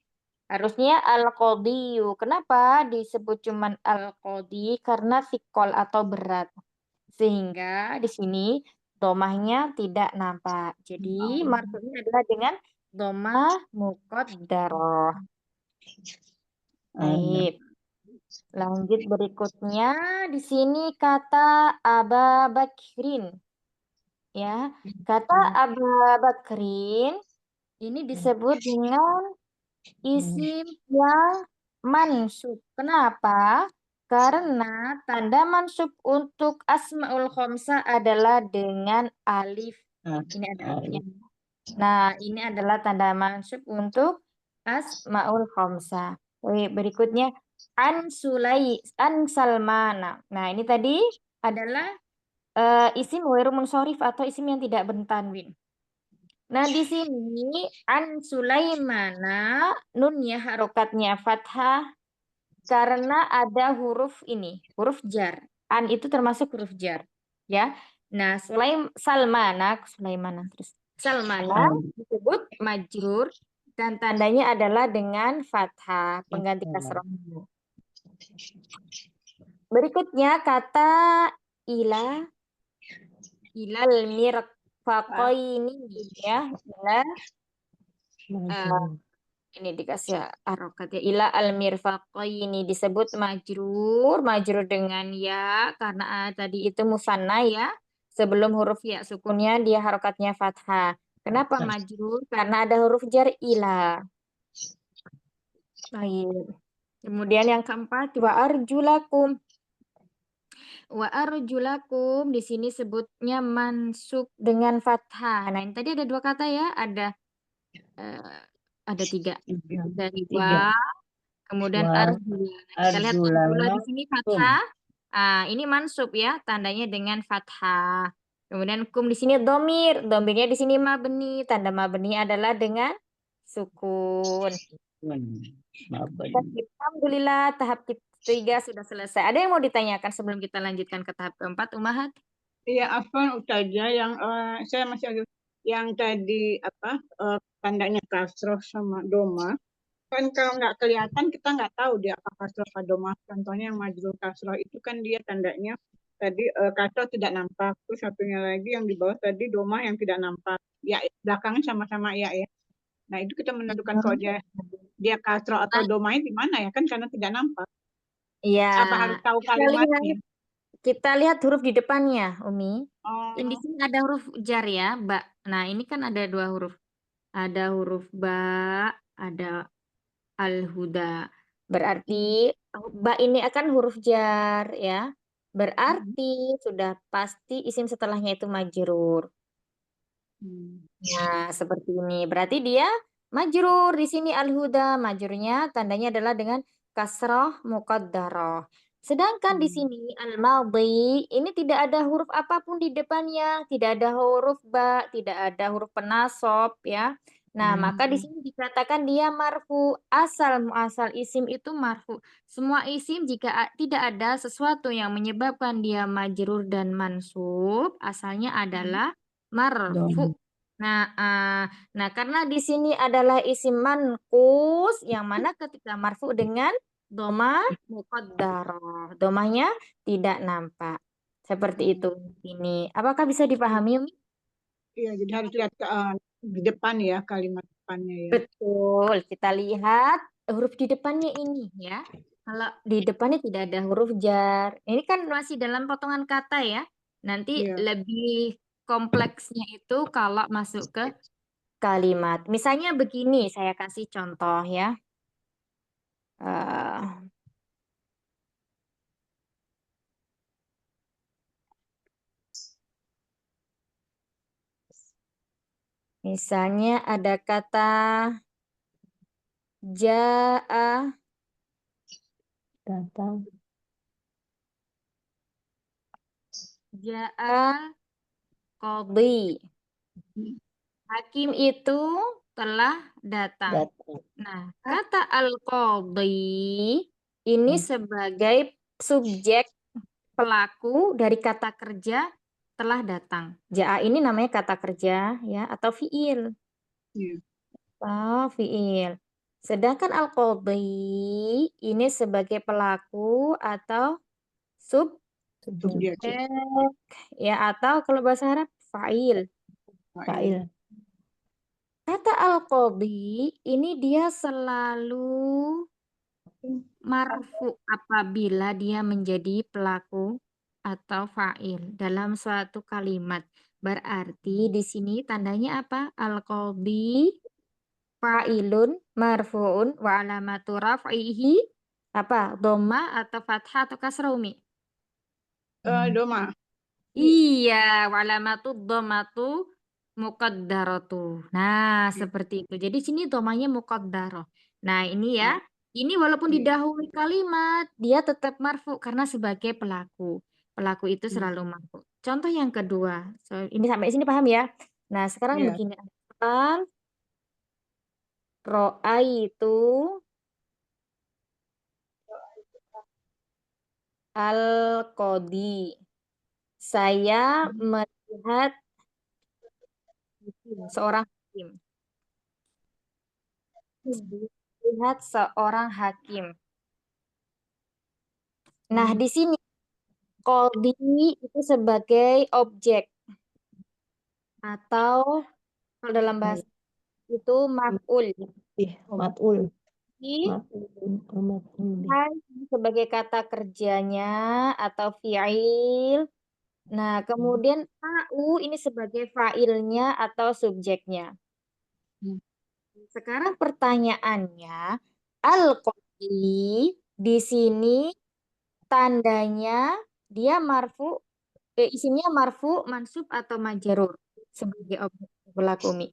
A: Harusnya al-qadhiyu. Kenapa disebut cuman al-qadhi? Karena thiqal atau berat. Sehingga di sini dhammahnya tidak nampak. Jadi marfunya adalah dengan dhammah muqaddarah. Baik. Lanjut berikutnya di sini kata Aba Bakrin. Ya, kata Aba Bakrin ini disebut dengan isim yang mansub. Kenapa? Karena tanda mansub untuk asmaul khamsah adalah dengan alif. Ini ada alifnya. Nah, ini adalah tanda mansub untuk asmaul khamsah. Berikutnya an Salmana. Nah, ini tadi adalah isim ghairu munsharif atau isim yang tidak bertanwin. Nah, di sini an Sulaimana nunnya harokatnya fathah karena ada huruf ini, huruf jar. An itu termasuk huruf jar, ya. Nah, Salmana terus Salmana disebut majrur dan tandanya adalah dengan fathah pengganti kasroh. Berikutnya kata ilal mirfaqaini ya. Ini dikasih harokat ya. Ila al mirfaqaini disebut majrur dengan ya karena tadi itu musanna ya. Sebelum huruf ya sukunnya dia harokatnya fathah. Kenapa majrur? Karena ada huruf jar ila. Baik. Kemudian yang keempat wa arjulakum. Wa arjulakum di sini sebutnya mansub dengan fathah. Nah, ini tadi ada dua kata ya, ada tiga. Dari wa, kemudian arjula. Kita lihat arjula di sini fathah. Ini mansub ya, tandanya dengan fathah. Kemudian kum di sini domir. Domirnya di sini mabni. Tanda mabni adalah dengan sukun. Alhamdulillah tahap ketiga sudah selesai. Ada yang mau ditanyakan sebelum kita lanjutkan ke tahap keempat, Umahat?
F: Iya, afwan Ustazah, yang saya masih agak yang tadi tandanya kasroh sama doma. Kan kalau nggak kelihatan kita nggak tahu dia apa kasroh apa doma. Contohnya yang majrur kasroh itu kan dia tandanya tadi kasroh tidak nampak. Terus satunya lagi yang di bawah tadi doma yang tidak nampak. Ya, belakangnya sama-sama ya. Nah, itu kita menentukan kalau dia kasroh atau domanya di mana ya, kan karena tidak nampak.
A: Iya.
F: Apa harus tahu kalimatnya?
A: kita lihat huruf di depannya, Umi. Ini di
F: Oh,
A: sini ada huruf jar ya, ba. Nah, ini kan ada dua huruf. Ada huruf ba, ada al-huda. Berarti ba ini akan huruf jar ya. Berarti sudah pasti isim setelahnya itu majrur. Nah, seperti ini. Berarti dia majrur di sini al-huda. Majrurnya tandanya adalah dengan kasrah muqaddarah. Sedangkan di sini al-madhi ini tidak ada huruf apapun di depannya, tidak ada huruf ba, tidak ada huruf penasob ya. Nah, maka di sini dikatakan dia marfu. Asal muasal isim itu marfu. Semua isim jika tidak ada sesuatu yang menyebabkan dia majrur dan mansub, asalnya adalah marfu. Nah, karena di sini adalah isim manqus yang mana ketika marfu dengan doma muqaddarah. Domanya tidak nampak. Seperti itu ini. Apakah bisa dipahami, Umi?
F: iya, jadi harus lihat ke di depan ya, kalimat depannya ya.
A: Betul. Kita lihat huruf di depannya ini ya. Kalau di depannya tidak ada huruf jar. Ini kan masih dalam potongan kata ya. Nanti
F: Iya.
A: lebih kompleksnya itu kalau masuk ke kalimat. Misalnya begini, saya kasih contoh ya. Eh, misalnya ada kata jaa,
D: Datang.
A: jaa qadhi. Hakim itu telah datang.
D: Datang.
A: Nah, kata al-qadhi ini sebagai subjek pelaku dari kata kerja telah datang. Jaa ini namanya kata kerja ya atau fiil.
F: Iya.
A: Fiil. Sedangkan al-qadhi ini sebagai pelaku atau subjek
F: Subjek.
A: ya atau kalau bahasa Arab fa'il.
D: Fa'il.
A: Kata al-qadhi ini dia selalu marfu apabila dia menjadi pelaku atau fa'il dalam suatu kalimat. Berarti di sini tandanya apa? Al-qadhi fa'ilun marfu'un wa alamatu raf'ihi apa? Dhamma atau fathah atau kasrah, Umi?
F: Doma.
A: Iya, wa alamatu dhammatu muqaddaratu. Nah, seperti itu. Jadi sini domanya muqaddarah. Nah, ini ya. Ini walaupun didahului kalimat, dia tetap marfu karena sebagai pelaku. Pelaku itu selalu marfu. Contoh yang kedua. Ini sampai sini paham ya? Nah, sekarang
F: Iya.
A: begini. Ro'aitu al-qadi. Saya melihat seorang hakim. Melihat seorang hakim. Nah, di sini qadi itu sebagai objek atau kalau dalam bahasa itu maf'ul.
D: Mat'ul.
A: Jadi,
D: Mat'ul.
A: sebagai kata kerjanya atau fi'il. Nah, kemudian ta'u ini sebagai fa'ilnya atau subjeknya. Sekarang pertanyaannya, al-qadi di sini tandanya dia marfu, isimnya marfu, mansub atau majrur sebagai objek pelaku, Umi.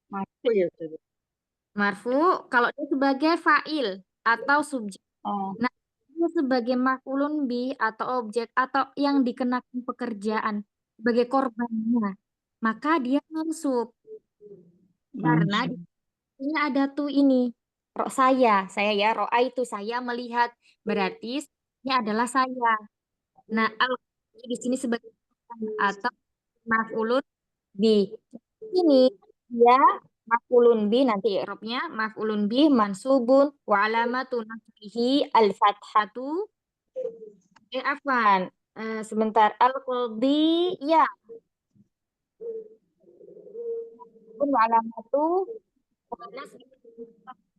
F: Marfu ya.
A: Marfu kalau dia sebagai fa'il atau subjek. Nah, dia sebagai maf'ulun bi atau objek atau yang dikenakan pekerjaan sebagai korbannya, maka dia mansub. Karena di sini ada tuh ini. Saya ya, ro'a itu saya melihat. Berarti ini adalah saya. Nah, al di sini sebagai atau maf'ulun bi. Ini dia maf'ulun bi nanti i'rabnya maf'ulun bi mansubun wa alamatu nasbihi al-fathatu afwan. Sebentar al-qadhi ya. Wa alamatu nasbihi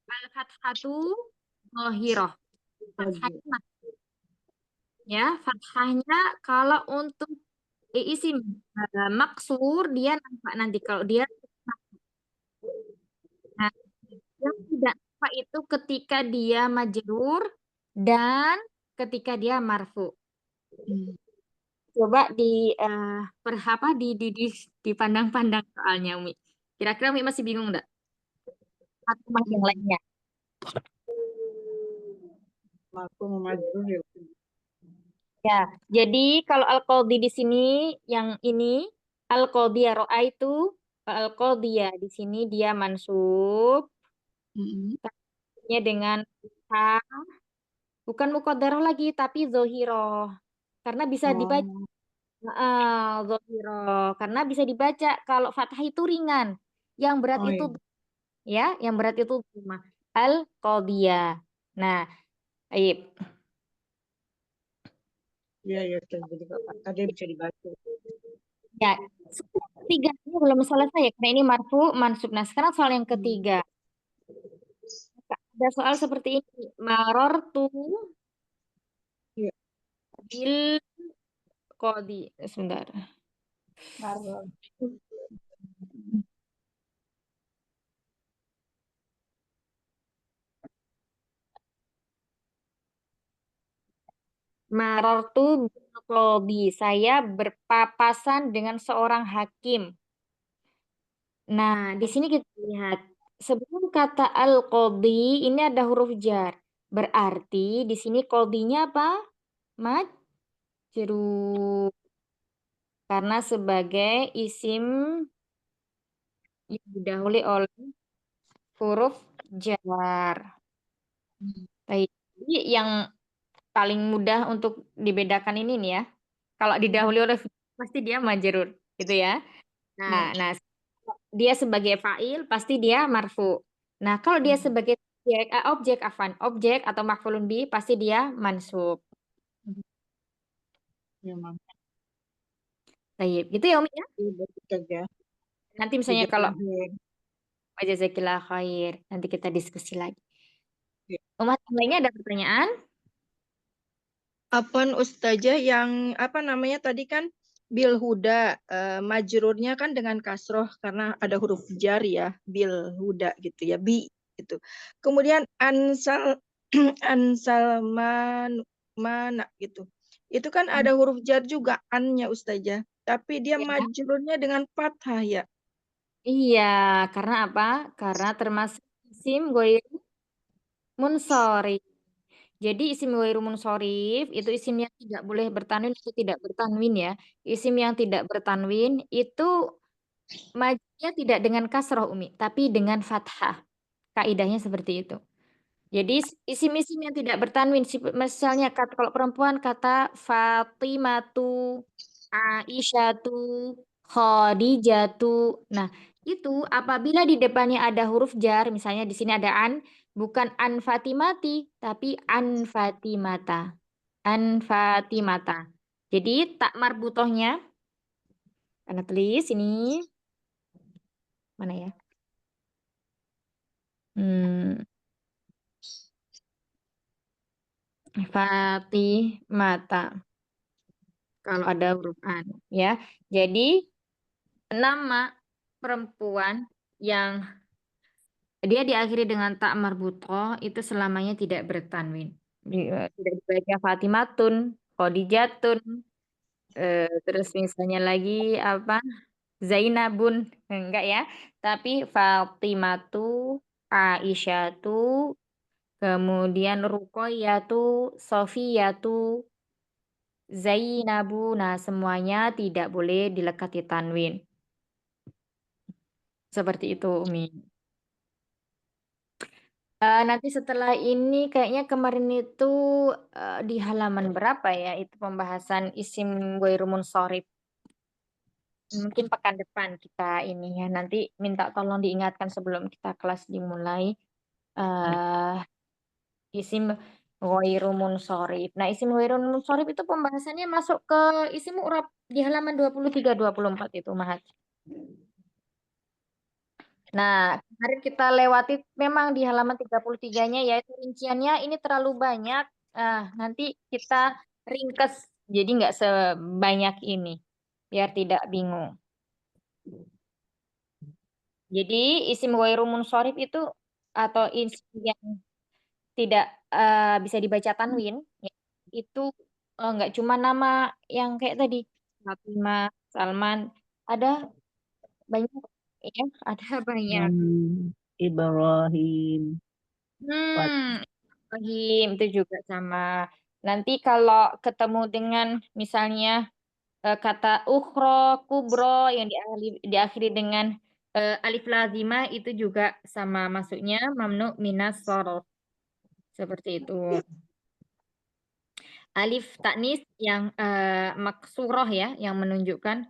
A: al-fathatu zahirah. Fathahnya Ya, fathahnya kalau untuk isim maksur dia nampak nanti kalau dia. Nah, yang tidak nampak itu ketika dia majrur dan ketika dia marfu. Coba dipandang-pandang soalnya Umi. Kira-kira Umi masih bingung enggak? Atau masih yang lainnya?
F: Aku mau maju ya.
A: Ya, jadi kalau al-qadhi di sini yang ini al-qadhiya itu al-qadhiya di sini dia mansub dengan bukan muqaddarah lagi tapi zohiroh karena bisa dibaca zohiroh karena bisa dibaca kalau fathah itu ringan, yang berat
F: Oh
A: itu
F: iya.
A: ya, yang berat itu cuma al-qadhiya. Nah, Aib.
F: Iya, iya, jadi tadi bisa dibaca.
A: Ya, ketiga ini belum selesai ya, karena ini marfu mansub. Nah, sekarang soal yang ketiga. Ada soal seperti ini. Marortu
F: Iya.
A: bil qadi. Sebentar. Marortu bil qadi. Saya berpapasan dengan seorang hakim. Nah, di sini kita lihat sebelum kata al-qadi ini ada huruf jar. Berarti di sini qadinya apa? Majrur. Karena sebagai isim yang didahului oleh huruf jar. Baik. Jadi yang paling mudah untuk dibedakan ini nih ya. Kalau didahului oleh pasti dia majrur, gitu ya. Nah, dia sebagai fa'il pasti dia marfu. Nah, kalau dia sebagai objek atau maf'ulun bi pasti dia mansub.
F: Ya, Mam.
A: Baik, gitu ya Umi ya.
F: Iya, betul saja.
A: Nanti misalnya kalau
F: Akhir.
A: jazakillah khair, nanti kita diskusi lagi.
F: Ya.
A: Umat lainnya ada pertanyaan?
C: Apaan Ustazah yang apa namanya tadi kan bil huda majrurnya kan dengan kasroh karena ada huruf jar ya, bil huda gitu ya, bi gitu. Kemudian ansal ansalman mana gitu. Itu kan ada huruf jar juga annya Ustazah, tapi dia
A: Ya.
C: majrurnya dengan fathah ya.
A: Iya, karena apa? Karena termasuk isim ghairu munsorif. Jadi isim ghairu munsorif itu isim yang tidak boleh bertanwin atau tidak bertanwin ya. Isim yang tidak bertanwin itu majnya tidak dengan kasroh Umi, tapi dengan fathah. Kaidahnya seperti itu. Jadi isim-isim yang tidak bertanwin, misalnya kalau perempuan kata Fatimatu, Aisyatu, Khadijatu. Nah, itu apabila di depannya ada huruf jar, misalnya di sini ada bukan an Fatimati, tapi an Fatimata. An Fatimata. Jadi tak marbutohnya, karena tulis ini, mana ya? Fatimata. Kalau ada huruf an, ya. Jadi nama perempuan yang dia diakhiri dengan tak marbutoh itu selamanya tidak bertanwin. Tidak dibaca Fatimatun, Khadijatun, terus misalnya lagi apa? Zainabun, enggak ya. Tapi Fatimatu, Aisyatu, kemudian Ruqayyatu, Sofiyatu, Zainabu, nah semuanya tidak boleh dilekati tanwin. Seperti itu, Umi. Nanti setelah ini kayaknya kemarin itu di halaman berapa ya itu pembahasan isim ghairu munsharif. Mungkin pekan depan kita ini ya. Nanti minta tolong diingatkan sebelum kita kelas dimulai. Isim ghairu munsharif. Nah, isim ghairu munsharif itu pembahasannya masuk ke isim mu'rab di halaman 23-24 itu, Mahat. Nah, kemarin kita lewati memang di halaman 33-nya yaitu rinciannya ini terlalu banyak. Nanti kita ringkes, jadi nggak sebanyak ini, biar tidak bingung. Jadi isim ghairu munsharif itu atau isim yang tidak bisa dibaca tanwin, ya, itu nggak cuma nama yang kayak tadi, Fatimah, Salman, ada banyak, ya, ada banyak.
D: Ibrahim.
A: Ibrahim itu juga sama. Nanti kalau ketemu dengan misalnya kata ukhro, kubro yang diakhiri dengan alif lazimah itu juga sama masuknya mamnu minas shorof. Seperti itu. Alif taknis yang maksuroh ya, yang menunjukkan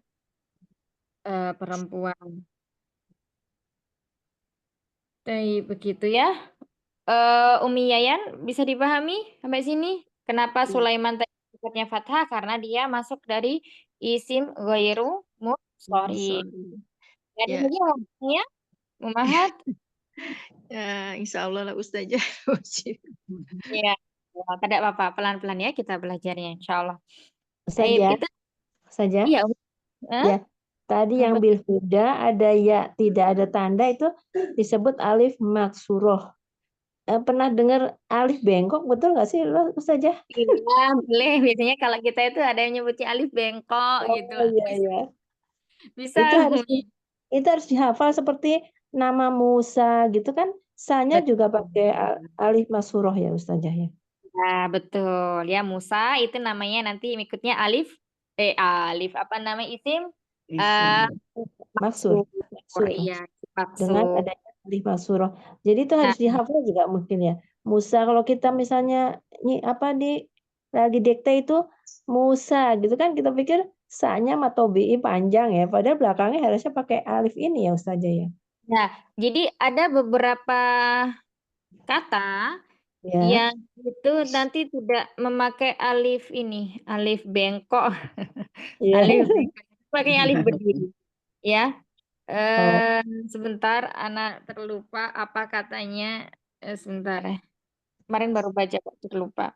A: perempuan. Jadi begitu ya. Umi Yayan bisa dipahami sampai sini? Kenapa Sulaiman tadi sifatnya fathah? Karena dia masuk dari isim ghairu munsharif. Ada
C: Ya.
A: lagi ngomongnya, Mumahat?
C: Ya, insya Allah lah Ustazah.
A: Ya, tidak apa-apa. Pelan-pelan ya kita belajarnya, insya Allah.
D: Saja,
A: Kita,
D: saja.
A: iya,
D: Ya, tadi yang bil huda ada ya tidak ada tanda itu disebut alif maksuroh. Pernah dengar alif bengkok, betul nggak sih lo Ustazah?
A: Iya, boleh. Biasanya kalau kita itu ada yang nyebutnya alif bengkok gitu.
D: Oh iya ya.
A: Bisa.
D: Itu harus dihafal seperti nama Musa gitu kan. Sa-nya juga pakai alif maksuroh ya Ustazah ya.
A: Nah, betul. Ya, Musa itu namanya nanti ikutnya alif apa namanya isim?
D: Maksur.
A: Iya,
D: Dengan
A: maksud.
D: adanya alif maksuroh. Jadi itu harus dihafal juga mungkin ya. Musa kalau kita misalnya lagi dikte itu Musa gitu kan kita pikir sa-nya matobi'i panjang ya. Padahal belakangnya harusnya pakai alif ini ya Ustazah ya.
A: Nah, jadi ada beberapa kata
D: Ya.
A: yang itu nanti tidak memakai alif ini, alif bengkok.
D: Iya.
A: Alif bengkok. Pakai alif berdiri. Ya.
D: Oh.
A: Sebentar, anak terlupa apa katanya. Sebentar ya. Kemarin baru baca kok terlupa.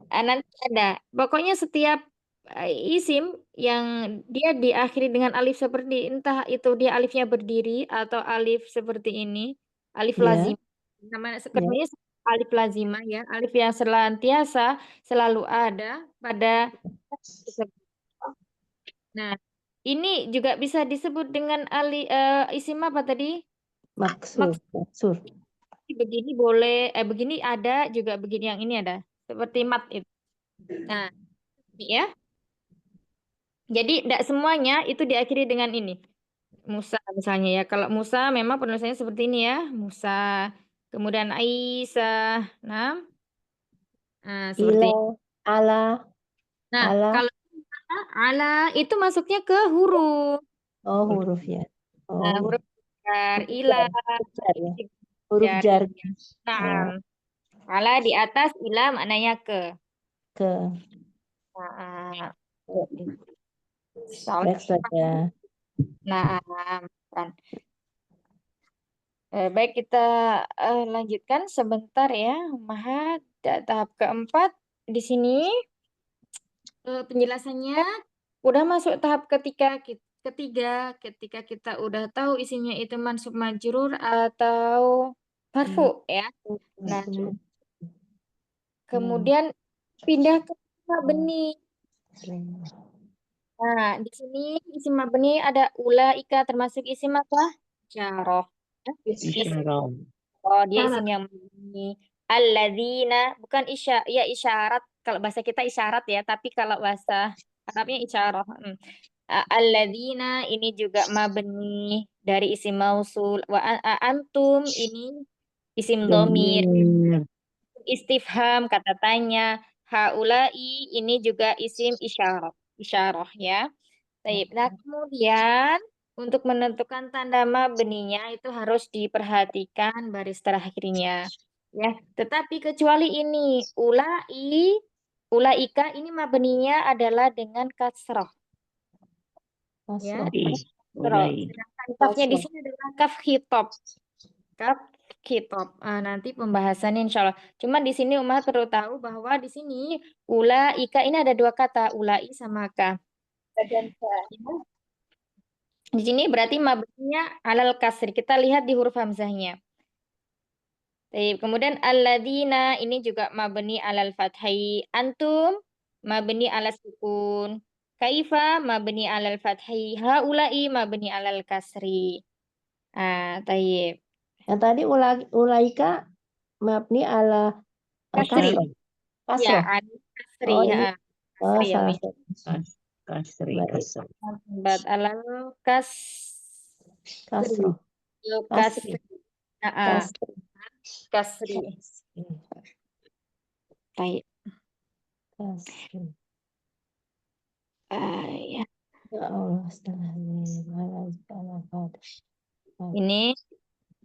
A: Nanti ada. Pokoknya setiap isim yang dia diakhiri dengan alif seperti entah itu dia alifnya berdiri atau alif seperti ini, alif
D: Ya.
A: lazim. Namanya sebenarnya alif lazimah ya, alif yang senantiasa selalu ada pada. Nah, ini juga bisa disebut dengan isim apa tadi?
D: Maksur.
A: Begini boleh, begini ada juga begini yang ini ada. Seperti mat itu. Nah, ya. Jadi tidak semuanya itu diakhiri dengan ini. Musa misalnya ya. Kalau Musa memang penulisannya seperti ini ya. Musa. Kemudian Aisyah. Nah, seperti ini.
D: Ala.
A: Nah,
D: Ala.
A: kalau ala itu masuknya ke huruf.
D: Oh, huruf ya.
A: Nah,
D: Oh.
A: huruf jar, ilah.
D: Huruf jar.
A: Nah, ala di atas, ilah maknanya ke. Nah,
D: Baik saja.
A: Nah, kan. Baik kita lanjutkan sebentar ya, Mahat. Tahap keempat di sini penjelasannya udah masuk tahap ketiga ketika kita udah tahu isinya itu mansub majrur atau marfu ya. Nah, kemudian pindah ke mabni. Nah, di sini isim mabni ada ulaika termasuk isim apa? Isyarah. Oh, dia isim yang mabni. Alladzina bukan isyarat. Kalau bahasa kita isyarat ya, tapi kalau bahasa Arabnya isyarah. Alladzina ini juga mabni dari isim mausul. Antum ini isim dhamir. Istifham kata tanya. Haulai ini juga isim isyarah ya. Baik. Nah, kemudian untuk menentukan tanda mabninya itu harus diperhatikan baris terakhirnya. Ya, tetapi kecuali ini ulaika ini mabninya adalah dengan kasrah. Ya, kasrah. Sedangkan kafnya di sini adalah kaf khitab. Kaf Kitab. Nanti pembahasannya insya Allah. Cuman di sini Umar perlu tahu bahwa di sini ulaika ini ada dua kata, ulai sama ka. Di sini berarti mabninya alal kasri. Kita lihat di huruf hamzahnya. Kemudian alladzina ini juga mabni alal fathai. Antum mabni alal sukun. Kaifa mabni alal fathai. Haulai mabni alal kasri. Tayyib.
D: Yang tadi ulaika mabni ala
A: Kasri.
D: kasroh.
A: Ya,
D: Kasroh.
A: alal kasri.
D: Oh, ini
A: Kasri ya,
D: salah
A: Mi.
D: satu.
B: Kasri,
D: Baik.
B: kasri.
A: Bat alal
D: Kasroh.
A: kasri.
D: Kasri.
A: Ah,
D: Kasri.
A: kasri. Baik.
D: Kasri.
A: Ya.
D: Ya Allah, astagfirullah.
A: Ini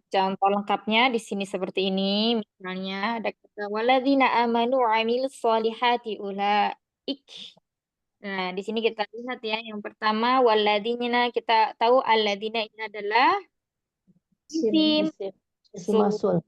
A: contoh lengkapnya di sini seperti ini. Misalnya ada kata waladzina amanu wa amilus solihati ulaik. Nah, di sini kita lihat ya. Yang pertama waladzina, kita tahu alladzina ini adalah isim
D: Isim masul.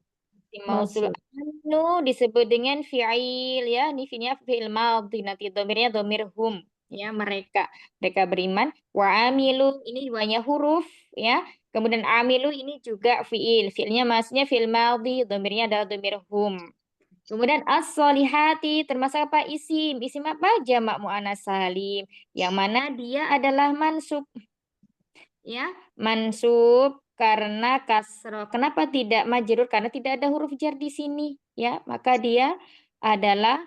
A: mausul. Anu disebut dengan fi'il ya. Ini fi'ilnya fi'il madhi. Nanti domirnya domir hum. Ya, mereka beriman. Wa amilu ini banyak huruf ya. Kemudian amilu ini juga fi'il. Fi'ilnya maksudnya fi'il madhi, domirnya adalah domir hum. Kemudian as-solihati termasuk apa? Isim. Isim apa? Jamak muannas salim. Yang mana dia adalah mansub. Ya, mansub karena kasroh. Kenapa tidak majrur? Karena tidak ada huruf jar di sini. Ya, maka dia adalah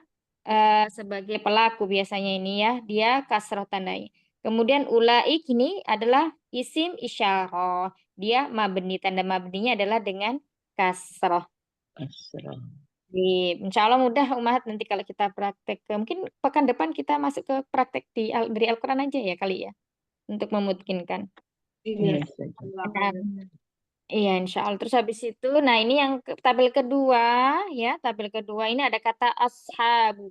A: sebagai pelaku biasanya ini ya. Dia kasroh tandanya. Kemudian ulaik ini adalah isim isyarah. Dia mabni. Tanda mabninya adalah dengan kasroh.
B: Kasroh.
A: Insya Allah mudah Umat nanti kalau kita praktek. Mungkin pekan depan kita masuk ke praktek dari Al-Quran aja ya kali ya. Untuk memungkinkan.
B: Iya,
A: Nah, iya, insya Allah. Terus habis itu, nah ini yang tabel kedua, ya, tabel kedua ini ada kata ashabu.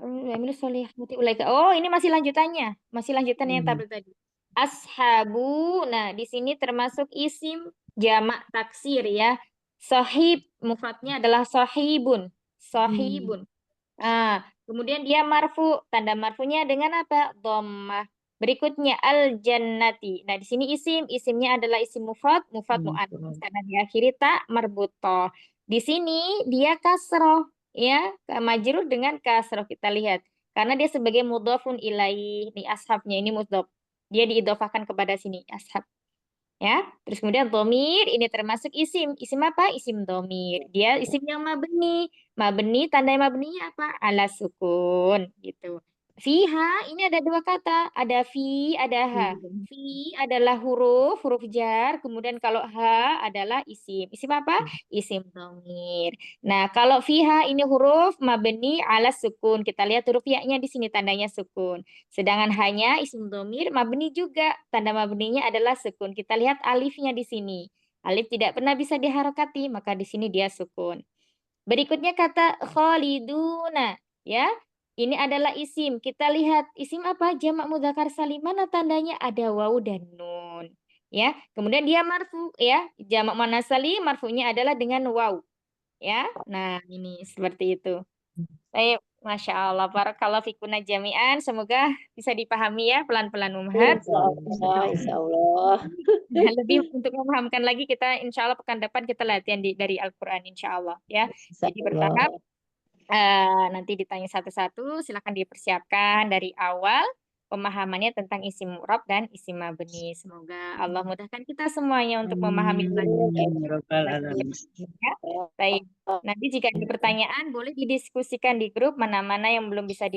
A: Oh, ini masih lanjutannya, yang tabel tadi. Ashabu. Nah, di sini termasuk isim jamak taksir ya. Sahib, mufradnya adalah sahibun. Sahibun. Nah, kemudian dia marfu. Tanda marfunya dengan apa? Dhammah. Berikutnya al-jannati. Nah, di sini isimnya adalah isim mufrad muannas karena diakhiri tak marbutoh. Di sini dia kasroh, ya, majrur dengan kasroh kita lihat. Karena dia sebagai mudhofun ilaih, nih ashabnya ini mudhof. Dia diidhofahkan kepada sini ashab. Ya, terus kemudian domir ini termasuk isim. Isim apa? Isim domir. Dia isim yang mabni. Mabni, tanda mabninya apa? Ala sukun, gitu. Fiha, ini ada dua kata. Ada fi, ada ha. Fi adalah huruf jar. Kemudian kalau ha adalah isim. Isim apa? Isim domir. Nah, kalau fiha ini huruf mabni ala sukun. Kita lihat huruf ya-nya di sini tandanya sukun. Sedangkan hanya isim domir mabni juga. Tanda mabninya adalah sukun. Kita lihat alifnya di sini. Alif tidak pernah bisa diharokati, maka di sini dia sukun. Berikutnya kata khaliduna, ya. Ini adalah isim. Kita lihat isim apa? Jamak mudzakkar salim. Mana tandanya? Ada wawu dan nun. Ya. Kemudian dia marfu, ya. Jamak muannats salim marfunya adalah dengan wawu. Ya. Nah, ini seperti itu. Baik, Masya Allah. Barakallahu fikuna jami'an. Semoga bisa dipahami ya pelan-pelan Umhat.
D: Insya Allah.
A: Lebih untuk memahamkan lagi kita insya Allah pekan depan kita latihan dari Al-Quran insya Allah ya. Jadi bertahap. Nanti ditanya satu-satu. Silakan dipersiapkan dari awal pemahamannya tentang isim mu'rab dan isim mabni. Semoga Allah mudahkan kita semuanya untuk memahami ya. Baik. Nanti jika ada pertanyaan boleh didiskusikan di grup mana-mana yang belum bisa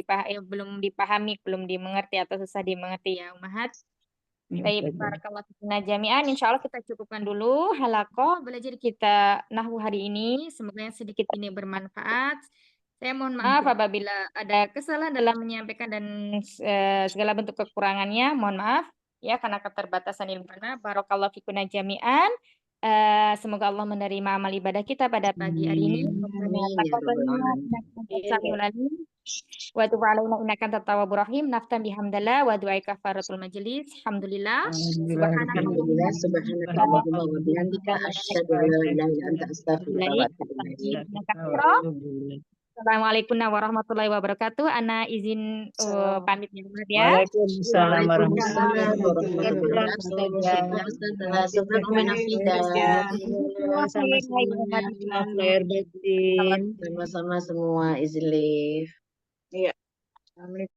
A: belum dipahami, belum dimengerti atau susah dimengerti ya Ummahat. Baik, barakallahu fikum jami'an. Insya Allah kita cukupkan dulu halaqah belajar kita nahwu hari ini. Semoga yang sedikit ini bermanfaat. Saya mohon maaf apabila ada kesalahan dalam menyampaikan dan segala bentuk kekurangannya. Mohon maaf ya karena keterbatasan ilmu. Barakallahu fikum jami'an. Semoga Allah menerima amal ibadah kita pada pagi hari ini.
B: Amin ya rabbal alamin.
A: Wa tub alaina innaka antat tawwabur rahim. Naftan bihamdillah wa du'a kafaratul majlis. Alhamdulillah.
B: Alhamdulillah, subhanaka Allahumma wa bihamdika asyhadu an la ilaha illa anta astaghfiruka wa atubu ilaik.
A: Assalamualaikum warahmatullahi wabarakatuh. Ana izin pamit ya.
D: Waalaikumsalam
B: Waalaikumsalam
D: warahmatullahi
B: warahmatullahi wabarakatuh. Syukran Nafidah. Sama-sama semua izin live.
F: Iya. Assalamualaikum.